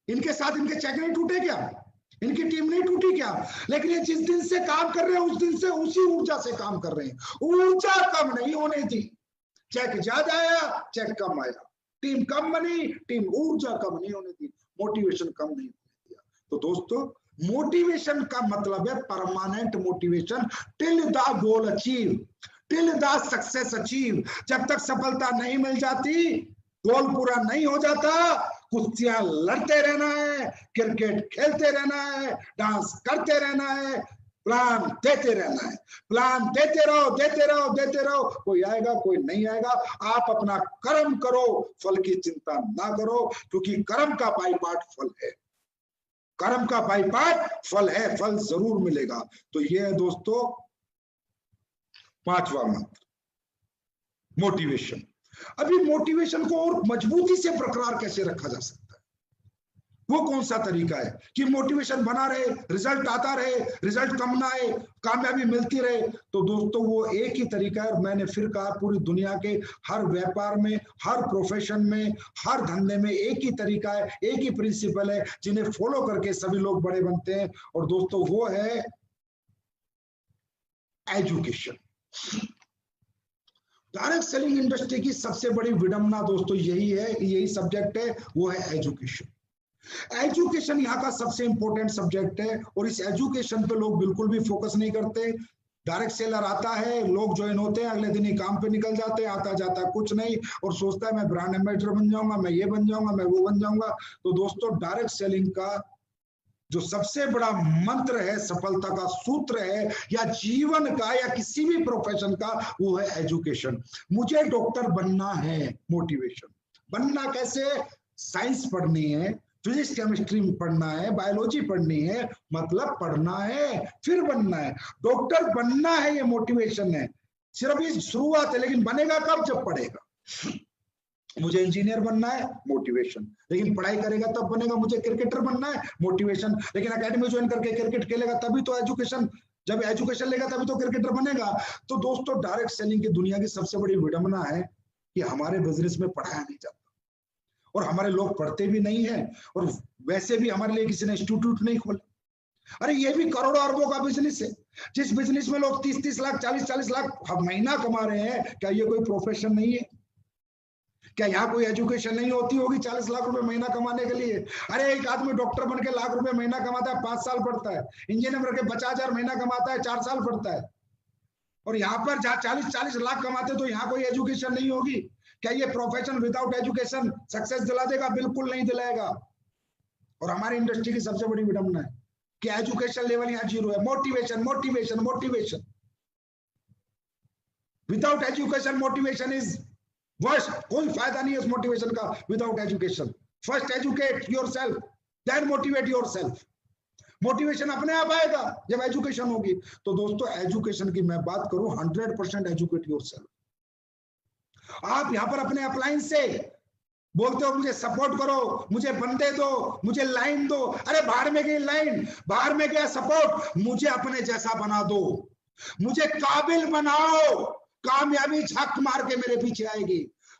इनके साथ इनके चेक नहीं टूटे क्या? इनकी टीम नहीं टूटी क्या? लेकिन ये जिस दिन से काम कर रहे हैं उस दिन से उसी ऊर्जा से काम कर रहे हैं। ऊर्जा कम नहीं होने दी। चेक ज्यादा आया, चेक कम आया, टीम कम बनी, टीम ऊर्जा कम नहीं होने दी। मोटिवेशन कम नहीं होने दिया। तो दोस्तों मोटिवेशन का मतलब है permanent motivation till the goal achieve, till the success achieve. जब तक सफलता नहीं मिल जाती, गोल पूरा नहीं हो जाता, कुश्तियां लड़ते रहना है, क्रिकेट खेलते रहना है, डांस करते रहना है, प्लान देते रहना है, प्लान देते रहो देते रहो देते रहो। कोई आएगा कोई नहीं आएगा, आप अपना कर्म करो, फल की चिंता ना करो, क्योंकि कर्म का बाई पार्ट फल है, कर्म का बाई पार्ट फल है, फल जरूर मिलेगा। तो ये है दोस्तों पांचवा मंत्र, मोटिवेशन। अभी मोटिवेशन को और मजबूती से बरकरार कैसे रखा जा सकता है, वो कौन सा तरीका है कि मोटिवेशन बना रहे, रिजल्ट आता रहे, रिजल्ट कम ना आए, कामयाबी मिलती रहे। तो दोस्तों वो एक ही तरीका है, मैंने फिर कहा पूरी दुनिया के हर व्यापार में, हर प्रोफेशन में, हर धंधे में एक ही तरीका है, एक ही प्रिंसिपल है, जिन्हें फॉलो करके सभी लोग बड़े बनते हैं। और दोस्तों वो है एजुकेशन। डायरेक्ट सेलिंग इंडस्ट्री की सबसे बड़ी विडंबना दोस्तों यही है, यही सब्जेक्ट है, वो है एजुकेशन। एजुकेशन यहाँ का सबसे इंपॉर्टेंट सब्जेक्ट है और इस एजुकेशन पे लोग बिल्कुल भी फोकस नहीं करते। डायरेक्ट सेलर आता है, लोग ज्वाइन होते हैं, अगले दिन ही काम पे निकल जाते हैं, आता जाता कुछ नहीं, और सोचता है मैं ब्रांड एम्बेसडर बन जाऊंगा, मैं ये बन जाऊंगा, मैं वो बन जाऊंगा। तो दोस्तों डायरेक्ट सेलिंग का जो सबसे बड़ा मंत्र है, सफलता का सूत्र है, या जीवन का या किसी भी प्रोफेशन का, वो है एजुकेशन। मुझे डॉक्टर बनना है, मोटिवेशन। बनना कैसे? साइंस पढ़नी है, फिजिक्स केमिस्ट्री पढ़ना है, बायोलॉजी पढ़नी है, मतलब पढ़ना है फिर बनना है। डॉक्टर बनना है, ये मोटिवेशन है, सिर्फ ये शुरुआत है, लेकिन बनेगा कब? जब पढ़ेगा। मुझे इंजीनियर बनना है, मोटिवेशन, लेकिन पढ़ाई करेगा तब बनेगा। मुझे क्रिकेटर बनना है, मोटिवेशन, लेकिन एकेडमी ज्वाइन करके क्रिकेट खेलेगा तभी तो एजुकेशन, जब एजुकेशन लेगा तभी तो क्रिकेटर बनेगा। तो दोस्तों डायरेक्ट सेलिंग की दुनिया की सबसे बड़ी विडंबना है कि हमारे बिजनेस में पढ़ाया नहीं जाता और हमारे लोग पढ़ते भी नहीं है, और वैसे भी हमारे लिए किसी ने इंस्टीट्यूट नहीं खोला। अरे ये भी करोड़ों अरबों का बिजनेस है, जिस बिजनेस में लोग 30-30 लाख 40-40 लाख महीना कमा रहे हैं, क्या ये कोई प्रोफेशन नहीं है? क्या यहाँ कोई एजुकेशन नहीं होती होगी 40 लाख रुपए महीना कमाने के लिए? अरे एक आदमी डॉक्टर बन के लाख रुपए महीना कमाता है, 5 साल पढ़ता है, इंजीनियर बन के 50,000 महीना कमाता है, 4 साल पढ़ता है। और यहाँ पर जहाँ 40-40 लाख कमाते तो यहाँ कोई एजुकेशन नहीं होगी। क्या ये प्रोफेशन विदाउट एजुकेशन सक्सेस दिला देगा? बिल्कुल नहीं दिलाएगा। और हमारी इंडस्ट्री की सबसे बड़ी विडंबना है कि एजुकेशन लेवल यहाँ 0 है। Motivation motivation motivation, without education motivation is worst. कोई फायदा नहीं है उस मोटिवेशन का without education. First educate yourself, then motivate yourself. Motivation अपने आप आएगा जब एजुकेशन होगी। तो दोस्तों एजुकेशन की मैं बात करूं, 100% एजुकेट योरसेल्फ। आप यहां पर अपने अपलाइन से बोलते हो मुझे सपोर्ट करो, मुझे बंदे दो, मुझे लाइन दो। अरे बाहर में गई लाइन, बाहर में गया सपोर्ट, मुझे अपने जैसा बना दो, मुझे काबिल बनाओ। कामयाबी झक मार के मेरे पीछे आएगी।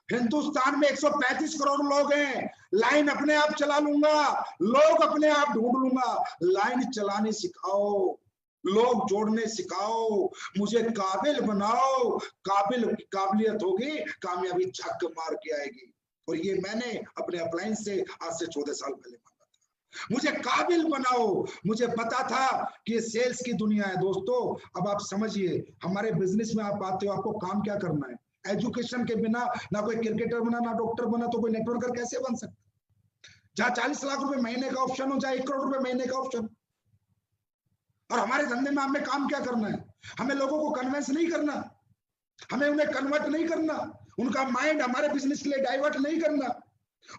हिंदुस्तान में 135 करोड़ लोग हैं, लाइन अपने आप चला लूंगा, लोग अपने आप ढूंढ लूंगा। लाइन चलाने सिखाओ, लोग जोड़ने सिखाओ, मुझे काबिल बनाओ। काबिलियत होगी, कामयाबी झक मार के आएगी। और ये मैंने अपने अपलाइन से आज से 14 साल पहले मांगा था। मुझे काबिल बनाओ। मुझे पता था कि ये सेल्स की दुनिया है। दोस्तों अब आप समझिए, हमारे बिजनेस में आप आते हो, आपको काम क्या करना है? एजुकेशन के बिना ना कोई क्रिकेटर बना, ना डॉक्टर बना, तो कोई नेटवर्कर कैसे बन सकता? जहां 40 लाख रुपए महीने का ऑप्शन हो, जहां 1 करोड़ रुपए महीने का ऑप्शन। और हमारे धंधे में हमें काम क्या करना है? हमें लोगों को कन्विंस नहीं करना, हमें उन्हें कन्वर्ट नहीं करना, उनका माइंड हमारे बिजनेस के लिए डाइवर्ट नहीं करना,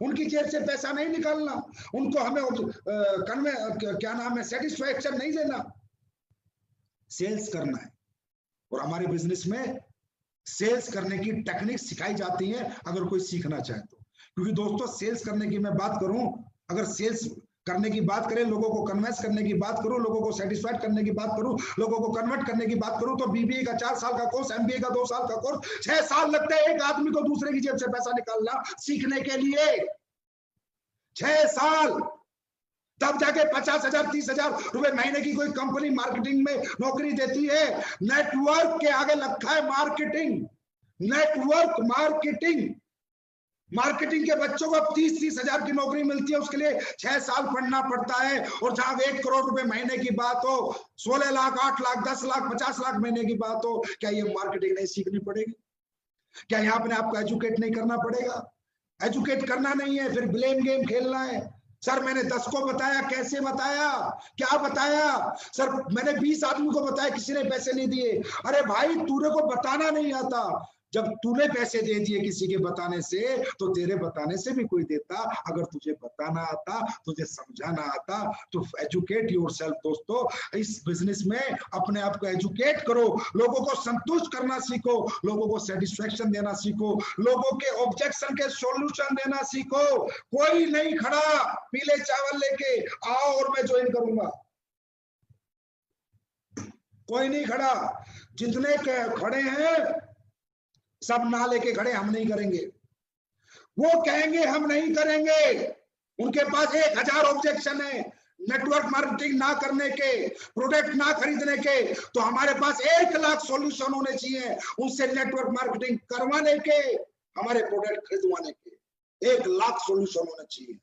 उनकी जेब से पैसा नहीं निकालना, उनको हमें क्या नाम है, सेटिस्फैक्शन नहीं देना। सेल्स करना है। और हमारे बिजनेस में सेल्स करने की टेक्निक सिखाई जाती है, अगर कोई सीखना चाहे तो। क्योंकि दोस्तों सेल्स करने की मैं बात करूं, अगर सेल्स करने की बात करें, लोगों को कन्विंस करने की बात करूं, लोगों को सेटिस्फाइड करने की बात करूं, लोगों को कन्वर्ट करने की बात करूं, तो बीबीए का 4 साल का कोर्स, एमबीए का 2 साल का कोर्स, 6 साल लगते हैं एक आदमी को दूसरे की जेब से पैसा निकालना सीखने के लिए। 6 साल, तब जाके 50,000 30,000 रुपए महीने की कोई कंपनी मार्केटिंग में नौकरी देती है। नेटवर्क के आगे रखा है मार्केटिंग, नेटवर्क मार्केटिंग। मार्केटिंग के बच्चों को 30-30 हजार की नौकरी मिलती है, उसके लिए 6 साल पढ़ना पड़ता है। और जहां 1 करोड़ रुपए महीने की बात हो, 16 लाख, 8 लाख, 10 लाख, 50 लाख महीने की बात हो, क्या ये मार्केटिंग नहीं सीखनी पड़ेगी? क्या यहाँ अपने आपको एजुकेट नहीं करना पड़ेगा? एजुकेट करना नहीं है, फिर ब्लेम गेम खेलना है। सर मैंने 10 को बताया, कैसे बताया, क्या बताया? सर मैंने 20 आदमी को बताया, किसी ने पैसे नहीं दिए। अरे भाई तूने को बताना नहीं आता। जब तूने पैसे दे दिए किसी के बताने से, तो तेरे बताने से भी कोई देता। अगर तुझे बताना आता, तुझे समझाना आता, तो एजुकेट योरसेल्फ। दोस्तों इस बिजनेस में अपने आप को एजुकेट करो, लोगों को संतुष्ट करना सीखो, लोगों को सेटिस्फेक्शन देना सीखो, लोगों के ऑब्जेक्शन के सॉल्यूशन देना सीखो। कोई नहीं खड़ा पीले चावल लेके आओ और मैं ज्वाइन करूंगा, कोई नहीं खड़ा। जितने खड़े हैं सब ना लेके खड़े, हम नहीं करेंगे। वो कहेंगे हम नहीं करेंगे, उनके पास 1000 ऑब्जेक्शन है नेटवर्क मार्केटिंग ना करने के, प्रोडक्ट ना खरीदने के। तो हमारे पास 1 लाख सॉल्यूशन होने चाहिए उनसे नेटवर्क मार्केटिंग करवाने के, हमारे प्रोडक्ट खरीदवाने के। 1 लाख सॉल्यूशन होने चाहिए।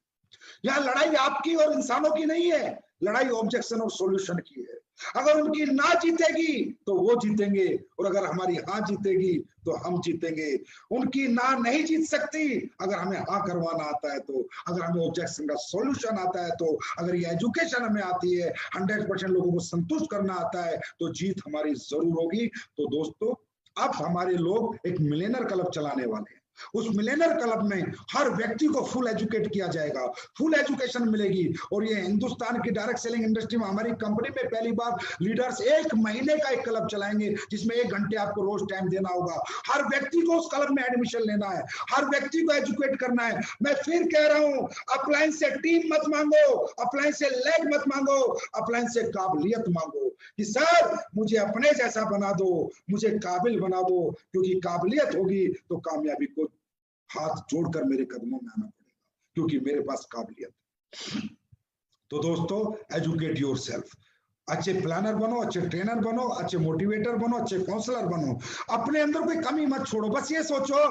यहाँ लड़ाई आपकी और इंसानों की नहीं है, लड़ाई ऑब्जेक्शन और सॉल्यूशन की है। अगर उनकी ना जीतेगी तो वो जीतेंगे, और अगर हमारी हाँ जीतेगी तो हम जीतेंगे। उनकी ना नहीं जीत सकती अगर हमें हाँ करवाना आता है तो, अगर हमें ऑब्जेक्शन का सॉल्यूशन आता है तो, अगर ये एजुकेशन हमें आती है, 100% लोगों को संतुष्ट करना आता है, तो जीत हमारी जरूर होगी। तो दोस्तों अब हमारे लोग एक मिलियनर क्लब चलाने वाले हैं। उस मिलियनर क्लब में हर व्यक्ति को फुल एजुकेट किया जाएगा, फुल एजुकेशन मिलेगी। और ये हिंदुस्तान की डायरेक्ट सेलिंग इंडस्ट्री में हमारी कंपनी में पहली बार लीडर्स 1 महीने का एक क्लब चलाएंगे, जिसमें 1 घंटे आपको रोज टाइम देना होगा। हर व्यक्ति को उस क्लब में एडमिशन लेना है, हर व्यक्ति को एजुकेट करना है। मैं फिर कह रहा हूं, अपलाइन से टीम मत मांगो, अपलाइन से लेग मत मांगो, अपलाइन से काबिलियत मांगो कि सर मुझे अपने जैसा बना दो, मुझे काबिल बना दो। क्योंकि काबिलियत होगी तो कामयाबी को हाथ जोड़कर मेरे कदमों में आना पड़ेगा, क्योंकि मेरे पास काबिलियत है। तो दोस्तों एजुकेट योरसेल्फ, अच्छे प्लानर बनो, अच्छे ट्रेनर बनो, अच्छे मोटिवेटर बनो, अच्छे काउंसलर बनो। अपने अंदर कोई कमी मत छोड़ो। बस ये सोचो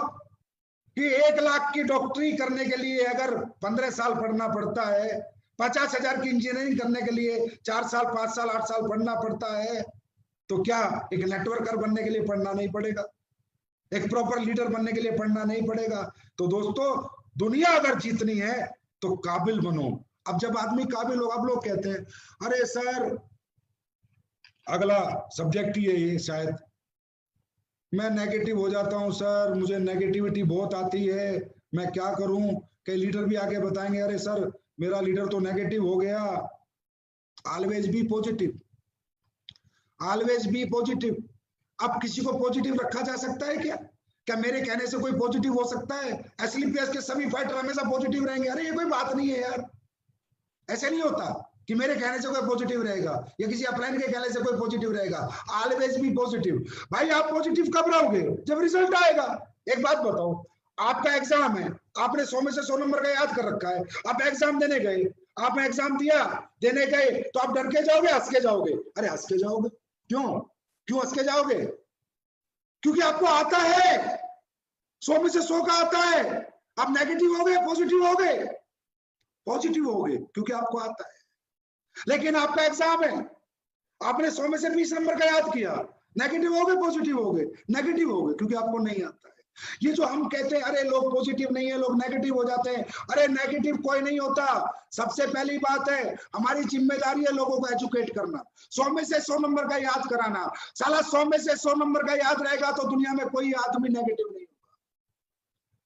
कि 1 लाख की डॉक्टरी करने के लिए अगर 15 साल पढ़ना पड़ता है, 50,000 की इंजीनियरिंग करने के लिए 4 साल, 5 साल, 8 साल पढ़ना पड़ता है, तो क्या एक नेटवर्कर बनने के लिए पढ़ना नहीं पड़ेगा? एक प्रॉपर लीडर बनने के लिए पढ़ना नहीं पड़ेगा? तो दोस्तों दुनिया अगर जीतनी है तो काबिल बनो। अब जब आदमी काबिल हो, अब लोग कहते हैं अरे सर अगला सब्जेक्ट ही है ये, शायद मैं नेगेटिव हो जाता हूं सर, मुझे नेगेटिविटी बहुत आती है, मैं क्या करूं? कई लीडर भी आके बताएंगे अरे सर मेरा लीडर तो नेगेटिव हो गया। Always be positive, always be positive. अब किसी को पॉजिटिव रखा जा सकता है क्या? क्या मेरे कहने से कोई पॉजिटिव हो सकता है? एसलीपीएस के सभी फाइटर हमेशा पॉजिटिव रहेंगे? अरे ये कोई बात नहीं है यार, ऐसे नहीं होता कि मेरे कहने से कोई पॉजिटिव रहेगा या किसी अपलाइन के कहने से कोई पॉजिटिव रहेगा। Always be positive. भाई आप पॉजिटिव कब रहोगे? जब रिजल्ट आएगा। एक बात बताओ, आपका एग्जाम है, आपने 100 में से 100 नंबर का याद कर रखा है, आप एग्जाम देने गए, आपने एग्जाम दिया, देने गए, तो आप डर के जाओगे, हंस के जाओगे? अरे हंस के जाओगे। क्यों क्यों हंस के जाओगे? क्योंकि आपको आता है, 100 में से 100 का आता है। आप नेगेटिव हो गए, पॉजिटिव हो गए? पॉजिटिव हो गए क्योंकि आपको आता है। लेकिन आपका एग्जाम है, आपने 100 में से 20 नंबर का याद किया, नेगेटिव हो गए, पॉजिटिव हो गए? नेगेटिव हो गए क्योंकि आपको नहीं आता है। ये जो हम कहते हैं अरे लोग पॉजिटिव नहीं है, लोग नेगेटिव हो जाते हैं, अरे नेगेटिव कोई नहीं होता। सबसे पहली बात है, हमारी जिम्मेदारी है लोगों को एजुकेट करना, 100 में से 100 नंबर का याद कराना। साला 100 में से 100 नंबर का याद रहेगा तो दुनिया में कोई आदमी नेगेटिव नहीं होगा।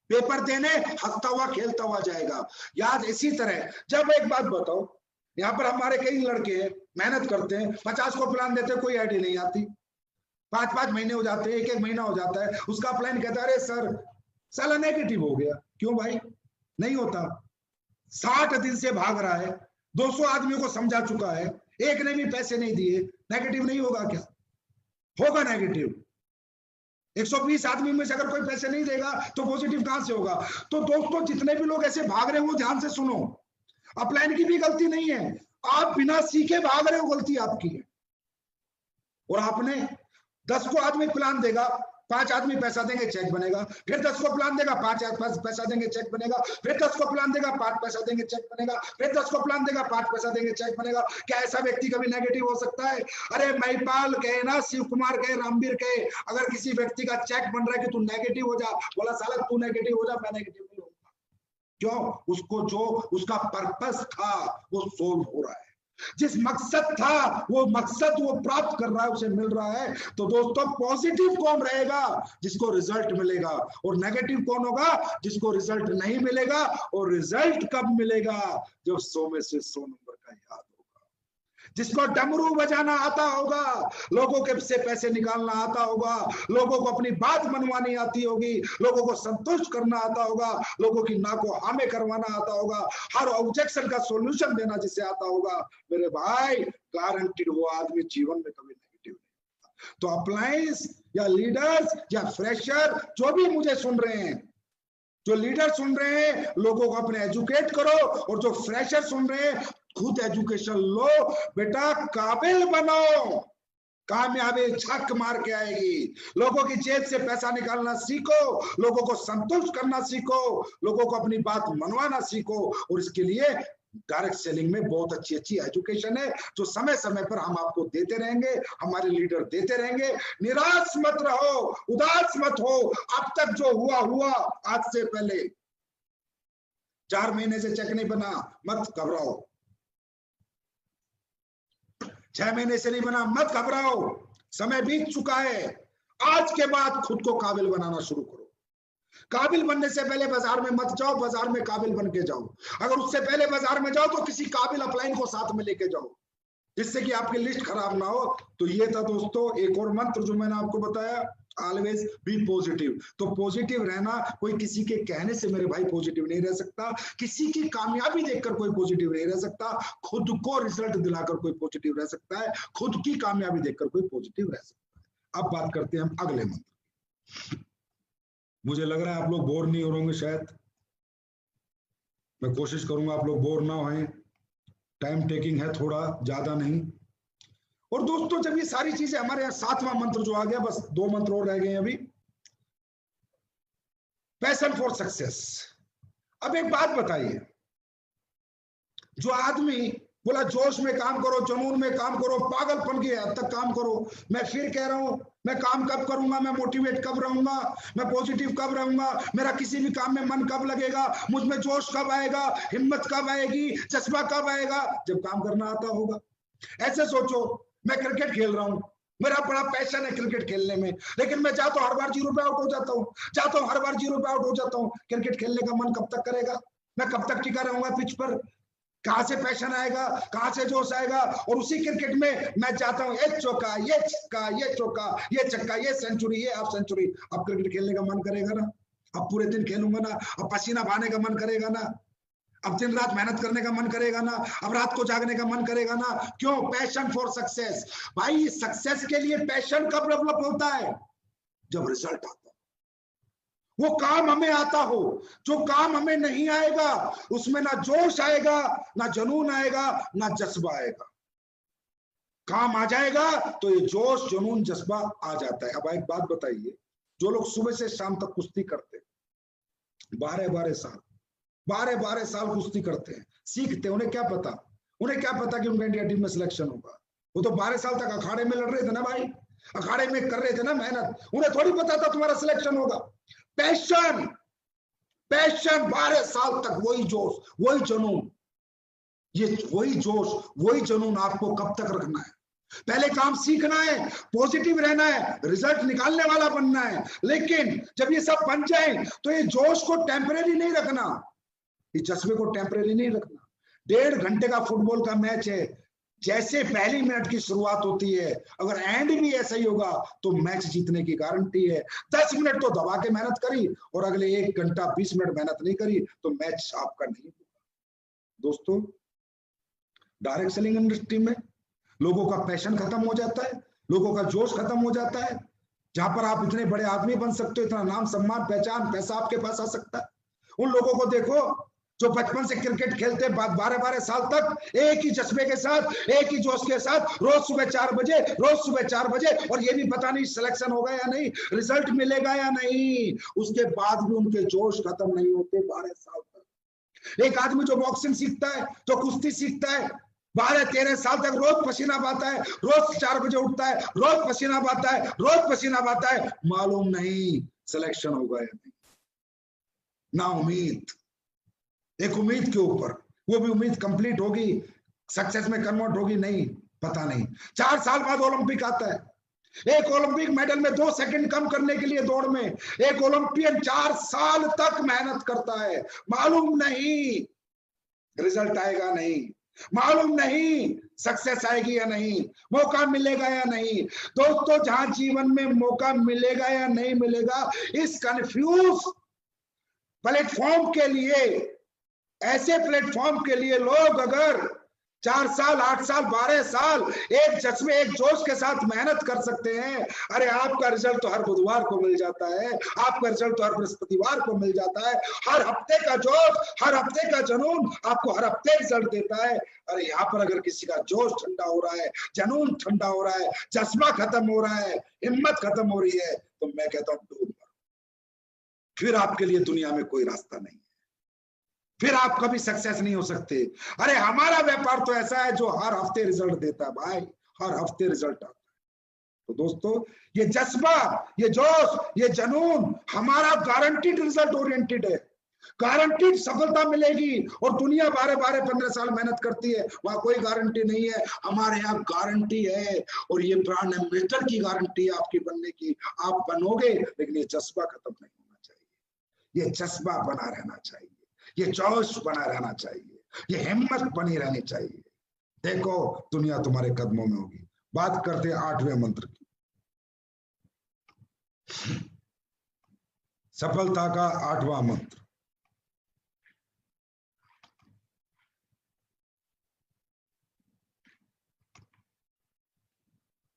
पेपर देने हंसता हुआ खेलता हुआ जाएगा। याद इसी तरह, जब एक बात बताओ, यहाँ पर हमारे कई लड़के मेहनत करते हैं, 50 को प्लान देते, कोई आईडी नहीं आती, 5-5 महीने हो जाते हैं, 1-1 महीना हो जाता है, उसका प्लान कहता है अरे सर साला नेगेटिव हो गया। क्यों भाई? नहीं होता। 60 दिन से भाग रहा है, 200 आदमियों को समझा चुका है, एक ने भी पैसे नहीं दिए, नेगेटिव नहीं होगा क्या? होगा नेगेटिव। 120 आदमी में से अगर कोई पैसे नहीं देगा तो पॉजिटिव कहां से होगा? तो दोस्तों जितने भी लोग ऐसे भाग रहे हैं वो ध्यान से सुनो, अपलाइन की भी गलती नहीं है, आप बिना सीखे भाग रहे हो, गलती आपकी है। और आपने 10 को आदमी प्लान देगा, 5 आदमी पैसा देंगे चेक बनेगा, फिर 10 को प्लान देगा, 5 पैसा देंगे चेक बनेगा, फिर 10 को प्लान देगा, 5 पैसा देंगे चेक बनेगा, फिर 10 को प्लान देगा, 5 पैसा देंगे चेक बनेगा। क्या ऐसा व्यक्ति कभी नेगेटिव हो सकता है? अरे महिपाल कहे ना, शिव कुमार कहे, रामवीर कहे, अगर किसी व्यक्ति का चेक बन रहा है कि तू नेगेटिव हो जा, बोला साला तू नेगेटिव हो जा, मैं नेगेटिव नहीं होऊंगा। क्यों? उसको जो उसका पर्पस था वो सोल्व हो रहा है, जिस मकसद था वो मकसद वो प्राप्त कर रहा है, उसे मिल रहा है। तो दोस्तों पॉजिटिव कौन रहेगा? जिसको रिजल्ट मिलेगा। और नेगेटिव कौन होगा? जिसको रिजल्ट नहीं मिलेगा। और रिजल्ट कब मिलेगा? जब 100 में से 100 नंबर का याद होगा, जिसको डमरू बजाना आता होगा, लोगों के से पैसे निकालना आता होगा, लोगों को अपनी बात मनवानी आती होगी, लोगों को संतुष्ट करना आता होगा, लोगों की ना को हाँ में करवाना आता होगा, हर ऑब्जेक्शन का सॉल्यूशन देना जिसे आता होगा, मेरे भाई गारंटीड वो आदमी जीवन में कभी नेगेटिव नहीं होगा। तो अप्लायंस या लीडर्स या फ्रेशर जो भी मुझे सुन रहे हैं, जो लीडर सुन रहे हैं, लोगों को अपने एजुकेट करो, और जो फ्रेशर सुन रहे हैं खुद एजुकेशन लो। बेटा काबिल बनो, कामयाबी छक मार के आएगी। लोगों की जेब से पैसा निकालना सीखो, लोगों को संतुष्ट करना सीखो, लोगों को अपनी बात मनवाना सीखो। और इसके लिए डायरेक्ट सेलिंग में बहुत अच्छी अच्छी एजुकेशन है, जो समय समय पर हम आपको देते रहेंगे, हमारे लीडर देते रहेंगे। निराश मत रहो, उदास मत हो। अब तक जो हुआ हुआ, आज से पहले 4 महीने से चेक नहीं बना, मत घबराओ। 6 महीने से नहीं बना, मत घबराओ, समय बीत चुका है। आज के बाद खुद को काबिल बनाना शुरू करो। काबिल बनने से पहले बाजार में मत जाओ, बाजार में काबिल बन के जाओ। अगर उससे पहले बाजार में जाओ तो किसी काबिल अपलाइन को साथ में लेके जाओ, जिससे कि आपकी लिस्ट खराब ना हो। तो ये था दोस्तों एक और मंत्र जो मैंने आपको बताया, ऑलवेज बी पॉजिटिव। तो पॉजिटिव रहना, कोई किसी के कहने से मेरे भाई पॉजिटिव नहीं रह सकता, किसी की कामयाबी देखकर कोई पॉजिटिव नहीं रह सकता, खुद को रिजल्ट दिलाकर कोई पॉजिटिव रह सकता है, खुद की कामयाबी देखकर कोई पॉजिटिव रह सकता है। अब बात करते हैं हम अगले मंत्र। मुझे लग रहा है आप लोग बोर नहीं हो रहे होंगे, शायद मैं कोशिश करूंगा आप लोग बोर ना हों। टाइम टेकिंग है थोड़ा, ज्यादा नहीं। और दोस्तों जब ये सारी चीजें हमारे यहाँ 7वां मंत्र जो आ गया, बस 2 मंत्र और रह गए अभी। Passion for success. अब एक बात बताइए, जो आदमी बोला जोश में काम करो, जुनून में काम करो, पागलपन की हद तक काम करो, मैं फिर कह रहा हूं, मैं काम कब करूंगा, मैं मोटिवेट कब रहूंगा, मैं पॉजिटिव कब रहूंगा, मेरा किसी भी काम में मन कब लगेगा, मुझ में जोश कब आएगा, हिम्मत कब आएगी, जज्बा कब आएगा? जब काम करना आता होगा। ऐसे सोचो, मैं क्रिकेट खेल रहा हूँ, मेरा बड़ा पैशन है क्रिकेट खेलने में, लेकिन मैं जाता हूँ हर बार 0 पे आउट हो जाता हूँ, जाता हूँ हर बार 0 पे आउट हो जाता हूँ। क्रिकेट खेलने का मन कब तक करेगा? मैं कब तक टिका रहूंगा पिच पर? कहां से पैशन आएगा, कहां से जोश आएगा? और उसी क्रिकेट में मैं चाहता हूं एक चौका, ये छक्का, ये चौका, ये छक्का, ये सेंचुरी, ये हाफ सेंचुरी। अब क्रिकेट खेलने का मन करेगा ना? अब पूरे दिन खेलूंगा ना? अब पसीना बहाने का मन करेगा ना? अब दिन रात मेहनत करने का मन करेगा ना? अब रात को जागने का मन करेगा ना? क्यों? Passion for success. भाई सक्सेस के लिए पैशन कब डेवलप होता है? जब रिजल्ट आता है, वो काम हमें आता हो। जो काम हमें नहीं आएगा उसमें ना जोश आएगा, ना जुनून आएगा, ना जज्बा आएगा। काम आ जाएगा तो ये जोश, जुनून, जज्बा आ जाता है। अब एक बात बताइए, जो लोग सुबह से शाम तक कुश्ती करते, 12-12 साल, 12-12 साल कुश्ती करते हैं, सीखते, उन्हें क्या पता? उन्हें क्या पता कि उनका इंडिया टीम में सिलेक्शन होगा? वो तो 12 साल तक अखाड़े में लड़ रहे थे ना भाई, अखाड़े में कर रहे थे ना मेहनत। उन्हें थोड़ी पता था तुम्हारा सिलेक्शन होगा। पैशन, पैशन, 12 साल तक वही जोश, वही जुनून, ये वही जोश, वही जुनून आपको कब तक रखना है? पहले काम सीखना है, पॉजिटिव रहना है, रिजल्ट निकालने वाला बनना है। लेकिन जब ये सब बन जाए तो ये जोश को टेम्परेरी नहीं रखना, ये जज्बे को टेम्परेरी नहीं रखना। 1.5 घंटे का फुटबॉल का मैच है, जैसे पहली मिनट की शुरुआत होती है, अगर एंड भी ऐसा ही होगा तो मैच जीतने की गारंटी है। 10 मिनट तो दबा के मेहनत करी और अगले 1 घंटा 20 मिनट मेहनत नहीं करी तो मैच आपका नहीं होगा। दोस्तों डायरेक्ट सेलिंग इंडस्ट्री में लोगों का पैशन खत्म हो जाता है, लोगों का जोश खत्म हो जाता है। जहां पर आप इतने बड़े आदमी बन सकते हो, इतना नाम, सम्मान, पहचान, पैसा आपके पास आ सकता है, उन लोगों को देखो जो बचपन से क्रिकेट खेलते 12-12 साल तक एक ही जज्बे के साथ, एक ही जोश के साथ, रोज सुबह 4 बजे, रोज सुबह 4 बजे, और ये भी पता नहीं सिलेक्शन होगा या नहीं, रिजल्ट मिलेगा या नहीं, उसके बाद भी उनके जोश खत्म नहीं होते 12 साल तक। एक आदमी जो बॉक्सिंग सीखता है, जो कुश्ती सीखता है, 12-13 साल तक रोज पसीना बहाता है, रोज 4 बजे उठता है, रोज पसीना बहाता है, रोज पसीना बहाता है, मालूम नहीं सिलेक्शन होगा या नहीं, ना उम्मीद, एक उम्मीद के ऊपर, वो भी उम्मीद कंप्लीट होगी, सक्सेस में कन्वर्ट होगी नहीं, पता नहीं। 4 साल बाद ओलंपिक आता है, एक ओलंपिक मेडल में 2 सेकंड कम करने के लिए दौड़ में एक ओलंपियन 4 साल तक मेहनत करता है, मालूम नहीं रिजल्ट आएगा नहीं, मालूम नहीं सक्सेस आएगी या नहीं, मौका मिलेगा या नहीं। दोस्तों, जहां जीवन में मौका मिलेगा या नहीं मिलेगा, इस कंफ्यूज प्लेटफॉर्म के लिए, ऐसे प्लेटफॉर्म के लिए लोग अगर 4 साल, 8 साल, 12 साल एक जज्बे, एक जोश के साथ मेहनत कर सकते हैं, अरे आपका रिजल्ट तो हर बुधवार को मिल जाता है, आपका रिजल्ट तो हर बृहस्पतिवार को मिल जाता है। हर हफ्ते का जोश, हर हफ्ते का जुनून आपको हर हफ्ते रिजल्ट देता है। अरे यहाँ पर अगर किसी का जोश ठंडा हो रहा है, जुनून ठंडा हो रहा है, जज्बा खत्म हो रहा है, हिम्मत खत्म हो रही है, तो मैं कहता हूँ डूब मरो, फिर आपके लिए दुनिया में कोई रास्ता नहीं, फिर आप कभी सक्सेस नहीं हो सकते। अरे हमारा व्यापार तो ऐसा है जो हर हफ्ते रिजल्ट देता है भाई, हर हफ्ते रिजल्ट आता है। तो दोस्तों, ये जज्बा, ये जोश, ये जुनून हमारा गारंटीड रिजल्ट ओरिएंटेड है, गारंटीड सफलता मिलेगी। और दुनिया 12-12-15 साल मेहनत करती है, वहां कोई गारंटी नहीं है, हमारे यहाँ गारंटी है, और ये ब्रांड एम्बेसडर की गारंटी है आपकी बनने की। आप बनोगे, लेकिन ये जज्बा खत्म नहीं होना चाहिए, ये जज्बा बना रहना चाहिए, ये जोश बना रहना चाहिए, ये हिम्मत बनी रहनी चाहिए। देखो दुनिया तुम्हारे कदमों में होगी। बात करते हैं 8वें मंत्र की, सफलता का 8वां मंत्र।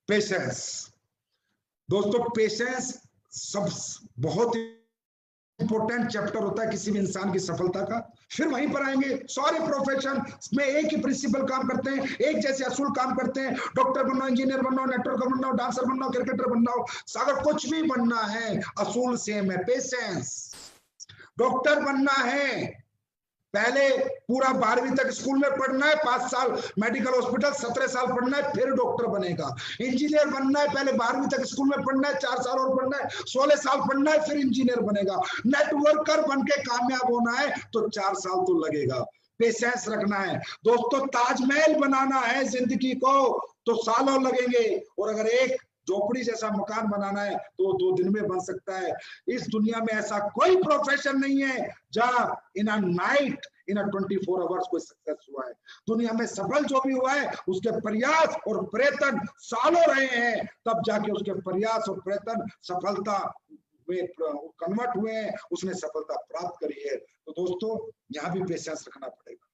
पेशेंस। दोस्तों, पेशेंस सब बहुत इंपॉर्टेंट चैप्टर होता है किसी भी इंसान की सफलता का। फिर वहीं पर आएंगे, सारे प्रोफेशन में एक ही प्रिंसिपल काम करते हैं, एक जैसे असूल काम करते हैं। डॉक्टर बनना, इंजीनियर बनना, नेटवर्कर बनना, डांसर बनना, क्रिकेटर बनना, अगर कुछ भी बनना है, असूल सेम है, पेशेंस। डॉक्टर बनना है, पहले पूरा 12वीं तक स्कूल में पढ़ना है, 5 साल मेडिकल हॉस्पिटल, 17 साल पढ़ना है, फिर डॉक्टर बनेगा। इंजीनियर बनना है, पहले 12वीं तक स्कूल में पढ़ना है, 4 साल और पढ़ना है, 16 साल पढ़ना है, फिर इंजीनियर बनेगा। नेटवर्कर बन के कामयाब होना है तो 4 साल तो लगेगा। पेशेंस रखना है दोस्तों। ताजमहल बनाना है जिंदगी को तो सालों लगेंगे, और अगर एक झोपड़ी जैसा मकान बनाना है तो 2 दिन में बन सकता है। इस दुनिया में ऐसा कोई प्रोफेशन नहीं है जहां in a night, in a 24 hours कोई सक्सेस हुआ है। दुनिया में सफल जो भी हुआ है, उसके प्रयास और प्रयत्न सालों रहे हैं, तब जाके उसके प्रयास और प्रयत्न सफलता में कन्वर्ट हुए हैं, उसने सफलता प्राप्त करी है। तो दोस्तों, यहाँ भी पेशेंस रखना पड़ेगा,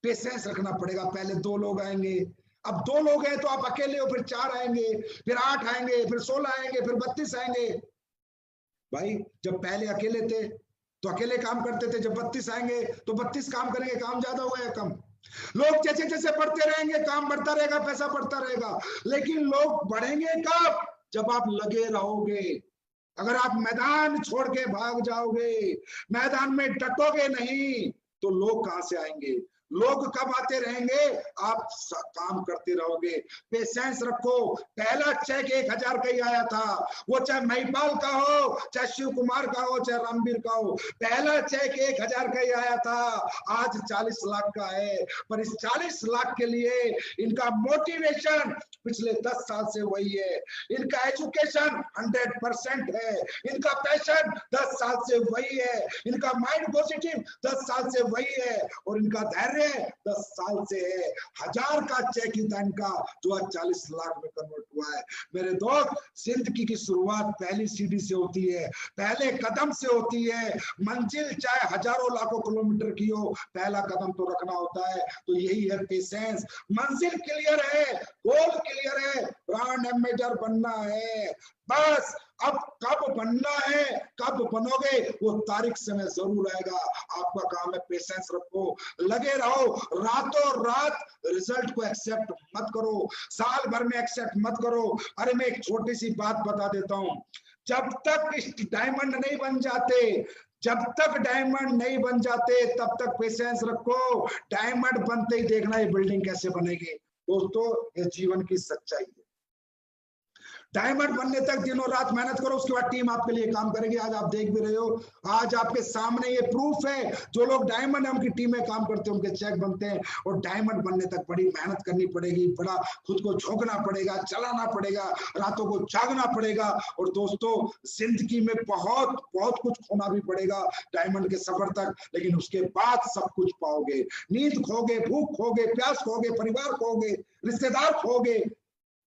पेशेंस रखना पड़ेगा। पहले 2 लोग आएंगे, अब 2 लोग हैं तो आप अकेले हो, फिर 4 आएंगे, फिर 8 आएंगे, फिर 16 आएंगे, फिर 32 आएंगे। भाई जब पहले अकेले थे तो अकेले काम करते थे, जब 32 आएंगे तो 32 काम करेंगे। काम ज्यादा हुआ या कम? लोग जैसे जैसे बढ़ते रहेंगे, काम बढ़ता रहेगा, पैसा बढ़ता रहेगा, लेकिन लोग बढ़ेंगे कब? जब आप लगे रहोगे। अगर आप मैदान छोड़ के भाग जाओगे, मैदान में डटोगे नहीं, तो लोग कहां से आएंगे? लोग कब आते रहेंगे? आप काम करते रहोगे। पेशेंस रखो। पहला चेक 1000 का ही आया था, वो चाहे महिपाल का हो, चाहे शिव कुमार का हो, चाहे रामवीर का हो, पहला चेक 1000 का ही आया था। आज 40 लाख का है, पर इस 40 लाख के लिए इनका मोटिवेशन पिछले 10 साल से वही है, इनका एजुकेशन 100% है, इनका पैशन 10 साल से वही है, इनका माइंड पॉजिटिव 10 साल से वही है, और इनका धैर्य 10 साल से है। 1000 का चेक ही था इनका, जो आज 40 लाख में कन्वर्ट हुआ है। मेरे दोस्त, जिंदगी की शुरुआत पहली सीढ़ी से होती है, पहले कदम से होती है। मंजिल चाहे हजारों लाखों किलोमीटर की हो, पहला कदम तो रखना होता है। तो यही है पेशेंस। मंजिल क्लियर है, गोल क्लियर है, ब्रांड एम्बेसडर बनना है, बस अब कब बनना है, कब बनोगे, वो तारीख समय जरूर आएगा। आपका काम है पेशेंस रखो, लगे रहो, रातों रात रिजल्ट को एक्सेप्ट मत करो, साल भर में एक्सेप्ट मत करो। अरे मैं एक छोटी सी बात बता देता हूं, जब तक डायमंड नहीं बन जाते, जब तक डायमंड नहीं बन जाते तब तक पेशेंस रखो। डायमंड बनते ही देखना ये बिल्डिंग कैसे बनेगी। दोस्तों ये जीवन की सच्चाई है। डायमंड बनने तक दिनों रात मेहनत करो, उसके बाद टीम आपके लिए काम करेगी। आज आप देख भी रहे हो, आज आपके सामने ये प्रूफ है, जो लोग डायमंड है उनकी टीम में काम करते हैं, उनके चेक बनते हैं। और डायमंड बनने तक बड़ी मेहनत करनी पड़ेगी, बड़ा खुद को झोंकना पड़ेगा, चलाना पड़ेगा, रातों को जागना पड़ेगा। और दोस्तों जिंदगी में बहुत बहुत कुछ खोना भी पड़ेगा डायमंड के सफर तक, लेकिन उसके बाद सब कुछ पाओगे। नींद खोगे, भूख खोगे, प्यास खोगे, परिवार खोगे, रिश्तेदार खोगे,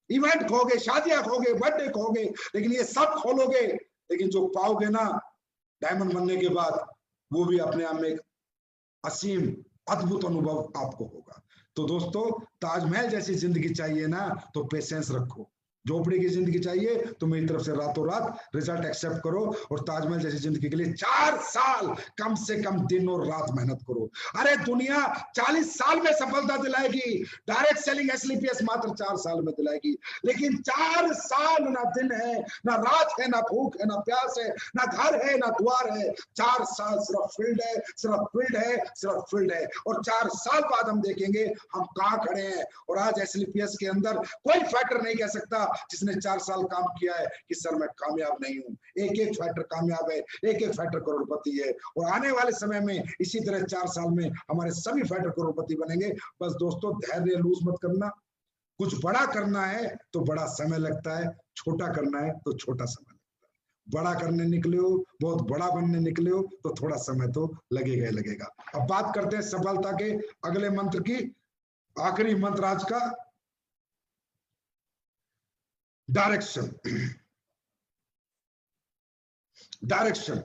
इवेंट खोगे, शादियां खोगे, बर्थडे खोगे, लेकिन ये सब खोलोगे। लेकिन जो पाओगे ना डायमंड बनने के बाद, वो भी अपने आप में एक असीम अद्भुत अनुभव आपको होगा। तो दोस्तों ताजमहल जैसी जिंदगी चाहिए ना तो पेशेंस रखो। झोपड़ी की जिंदगी चाहिए तो मेरी तरफ से रातों रात रिजल्ट एक्सेप्ट करो। और ताजमहल जैसी जिंदगी के लिए 4 साल कम से कम दिन और रात मेहनत करो। अरे दुनिया 40 साल में सफलता दिलाएगी, डायरेक्ट सेलिंग एसएलपीएस मात्र 4 साल में दिलाएगी। लेकिन 4 साल ना दिन है, ना रात है, ना भूख है, ना प्यास है, ना घर है, ना द्वार है। 4 साल सिर्फ फील्ड है, सिर्फ फील्ड है, सिर्फ फील्ड है। और 4 साल बाद हम देखेंगे हम कहाँ खड़े हैं। और आज एसएलपीएस के अंदर कोई फैक्टर नहीं कह सकता जिसने 4 साल काम किया है कि सर मैं कामयाब नहीं हूं। एक एक फैक्टर कामयाब है, एक एक फैक्टर करोड़पति है। और आने वाले समय में इसी तरह 4 साल में हमारे सभी फैक्टर करोड़पति बनेंगे। बस दोस्तों धैर्य लूज मत करना। कुछ बड़ा करना है तो बड़ा समय लगता है, छोटा करना है तो छोटा समय लगता है। बड़ा करने निकले हो, बहुत बड़ा बनने निकले हो तो थोड़ा समय तो लगेगा ही लगेगा। अब बात करते हैं सफलता के अगले मंत्र की। आखिरी मंत्र आज का, डायरेक्शन। डायरेक्शन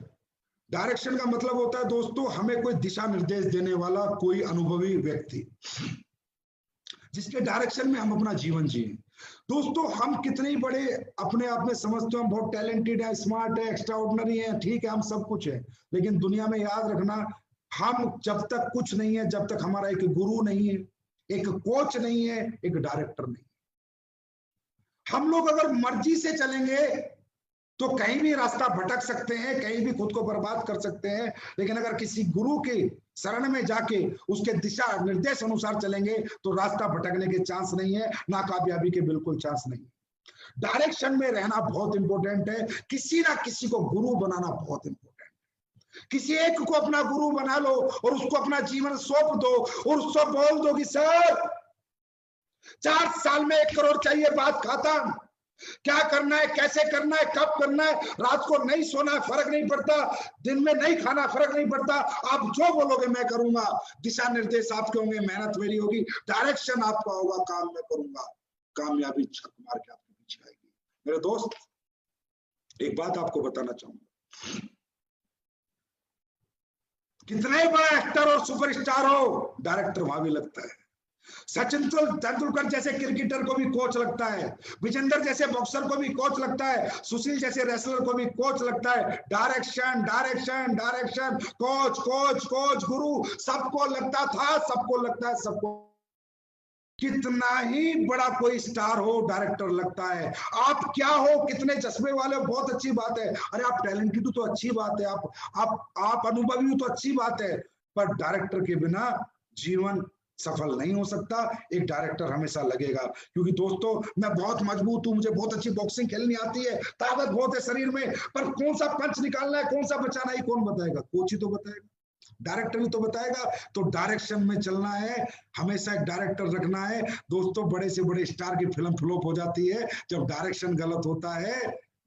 डायरेक्शन का मतलब होता है दोस्तों हमें कोई दिशा निर्देश देने वाला कोई अनुभवी व्यक्ति, जिसके डायरेक्शन में हम अपना जीवन जिए। दोस्तों हम कितने बड़े अपने आप में समझते हो, हम बहुत टैलेंटेड है, स्मार्ट है, एक्स्ट्रा ऑर्डिनरी है, ठीक है हम सब कुछ है। लेकिन दुनिया में याद रखना, हम जब तक कुछ नहीं है, जब तक हमारा एक गुरु नहीं है, एक कोच नहीं है, एक डायरेक्टर नहीं। हम लोग अगर मर्जी से चलेंगे तो कहीं भी रास्ता भटक सकते हैं, कहीं भी खुद को बर्बाद कर सकते हैं। लेकिन अगर किसी गुरु के शरण में जाके उसके दिशा निर्देश अनुसार चलेंगे तो रास्ता भटकने के चांस नहीं है, नाकामयाबी के बिल्कुल चांस नहीं। डायरेक्शन में रहना बहुत इंपॉर्टेंट है। किसी ना किसी को गुरु बनाना बहुत इंपॉर्टेंट है। किसी एक को अपना गुरु बना लो और उसको अपना जीवन सौंप दो और उसको बोल दो कि सर 4 साल में 1 करोड़ चाहिए, बात खत्म। क्या करना है, कैसे करना है, कब करना है, रात को नहीं सोना फर्क नहीं पड़ता, दिन में नहीं खाना फर्क नहीं पड़ता, आप जो बोलोगे मैं करूंगा। दिशा निर्देश आपके होंगे, मेहनत मेरी होगी, डायरेक्शन आपका होगा, काम मैं करूंगा, कामयाबी छक मार के आपके पीछे आएगी। मेरे दोस्त एक बात आपको बताना चाहूंगा, कितने बड़ा एक्टर और सुपरस्टार हो, डायरेक्टर वहां भी लगता है। सचिन तेंदुलकर जैसे क्रिकेटर को भी कोच लगता है, विजेंद्र जैसे बॉक्सर को भी कोच लगता है, सुशील जैसे रेसलर को भी कोच लगता है। Direction direction direction, coach coach coach, गुरु सबको लगता था, सबको लगता है, सबको। कितना ही बड़ा कोई स्टार हो, डायरेक्टर लगता है। आप क्या हो, कितने जज्बे वाले हो, बहुत अच्छी बात है। अरे आप टैलेंटेड हो तो अच्छी बात है, आप अनुभवी हो तो अच्छी बात है, पर डायरेक्टर के बिना जीवन सफल नहीं हो सकता। एक डायरेक्टर हमेशा लगेगा। क्योंकि दोस्तों मैं बहुत मजबूत हूं, मुझे बहुत अच्छी बॉक्सिंग खेलनी आती है, ताकत बहुत है शरीर में, पर कौन सा पंच निकालना है, कौन सा बचाना है, कौन बताएगा? कोच ही तो बताएगा, डायरेक्टर ही तो बताएगा। तो डायरेक्शन में चलना है, हमेशा एक डायरेक्टर रखना है। दोस्तों बड़े से बड़े स्टार की फिल्म फ्लॉप हो जाती है जब डायरेक्शन गलत होता है,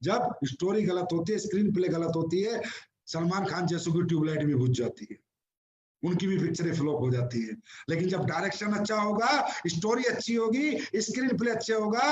जब स्टोरी गलत होती है, स्क्रीन प्ले गलत होती है। सलमान खान जैसों की ट्यूबलाइट भी बुझ जाती है, उनकी भी पिक्चरें फ्लॉप हो जाती है। लेकिन जब डायरेक्शन अच्छा होगा, स्टोरी अच्छी होगी, स्क्रीन प्ले अच्छा होगा,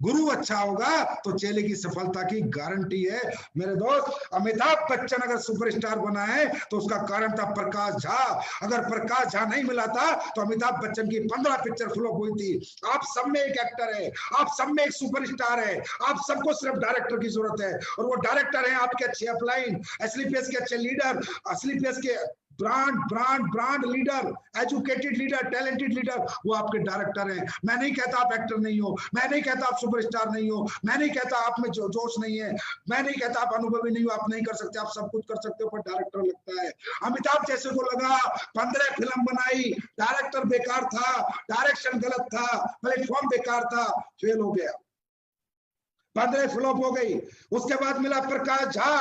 गुरु अच्छा होगा तो चेले की सफलता की गारंटी है। मेरे दोस्त, अमिताभ बच्चन अगर सुपरस्टार बना है तो उसका कारण था प्रकाश झा। अगर प्रकाश झा नहीं मिला था तो अमिताभ बच्चन की 15 पिक्चर फ्लॉप हुई थी। आप सब में एक एक्टर है, आप सब में एक सुपरस्टार है, आप सबको सिर्फ डायरेक्टर की जरूरत है, और वो डायरेक्टर है आपके अच्छे अपलाइन, एसलीपीएस के अच्छे लीडर, एसलीपीएस के brand brand brand leader, educated leader, talented leader, वो आपके डायरेक्टर हैं। मैं नहीं कहता आप एक्टर नहीं हो, मैं नहीं कहता आप सुपरस्टार नहीं हो, मैं नहीं कहता आप में जोश नहीं है, मैं नहीं कहता आप अनुभवी नहीं हो, आप नहीं कर सकते, आप सब कुछ कर सकते हो, पर डायरेक्टर लगता है। अमिताभ जैसे को लगा 15 फिल्म बनाई, डायरेक्टर बेकार था, डायरेक्शन गलत था, प्लेटफॉर्म बेकार था, फेल हो गया, 15 फ्लॉप हो गई। उसके बाद मिला प्रकाश झा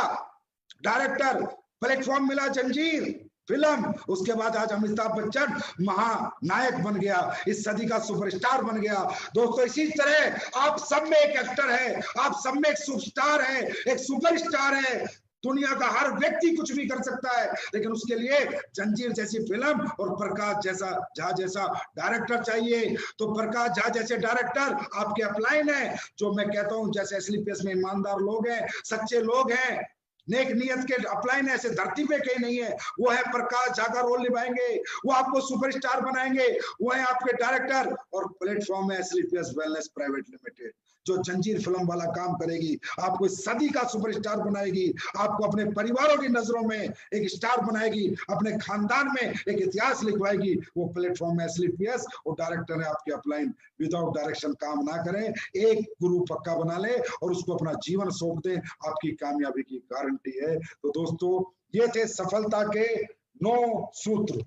डायरेक्टर, प्लेटफॉर्म मिला जंजीर फिल्म, उसके बाद आज अमिताभ बच्चन महानायक बन गया, इस सदी का सुपरस्टार बन गया। दोस्तों इसी तरह आप सब में एक एक्टर है, आप सब में एक सुपरस्टार है, एक सुपरस्टार है। दुनिया का हर व्यक्ति कुछ भी कर सकता है, लेकिन उसके लिए जंजीर जैसी फिल्म और प्रकाश जैसा झा जैसा डायरेक्टर चाहिए। तो प्रकाश झा जैसे डायरेक्टर आपके अपलाइन है, जो मैं कहता हूं जैसे एसलीपीएस में ईमानदार लोग हैं, सच्चे लोग हैं, नेक नियत के अपलाइन ऐसे धरती पे कहीं नहीं है, वो है प्रकाश झा का रोल निभाएंगे, वो आपको सुपरस्टार बनाएंगे, वो है आपके डायरेक्टर। और प्लेटफॉर्म है एसलीपीएस वेलनेस प्राइवेट लिमिटेड, जो जंजीर फिल्म वाला काम करेगी, आपको इस सदी का सुपरस्टार बनाएगी, आपको अपने परिवारों की नजरों में एक स्टार बनाएगी, अपने खानदान में एक इतिहास लिखवाएगी। वो प्लेटफॉर्म है एसलीपीएस, और डायरेक्टर है आपके अपलाइन। विदाउट डायरेक्शन काम ना करें, एक गुरु पक्का बना ले और उसको अपना जीवन सौंप दें, आपकी कामयाबी की गारंटी है। तो दोस्तों ये थे सफलता के 9 सूत्र,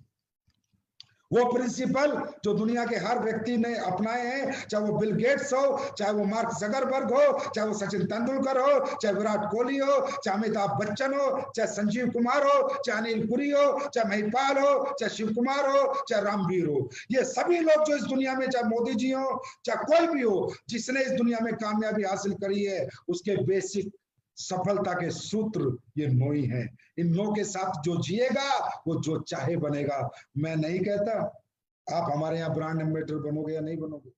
वो प्रिंसिपल जो दुनिया के हर व्यक्ति ने अपनाए हैं, चाहे वो बिल गेट्स हो, चाहे वो मार्क जकरबर्ग हो, चाहे वो सचिन तेंदुलकर हो, चाहे विराट कोहली हो, चाहे अमिताभ बच्चन हो, चाहे संजीव कुमार हो, चाहे अनिल पुरी हो, चाहे महिपाल हो, चाहे शिव कुमार हो, चाहे रामवीर हो। ये सभी लोग जो इस दुनिया में, चाहे मोदी जी हो, चाहे कोई भी हो, जिसने इस दुनिया में कामयाबी हासिल करी है, उसके बेसिक सफलता के सूत्र ये 9 ही हैं। इन 9 के साथ जो जिएगा वो जो चाहे बनेगा। मैं नहीं कहता आप हमारे यहाँ ब्रांड एम्बेसडर बनोगे या नहीं बनोगे,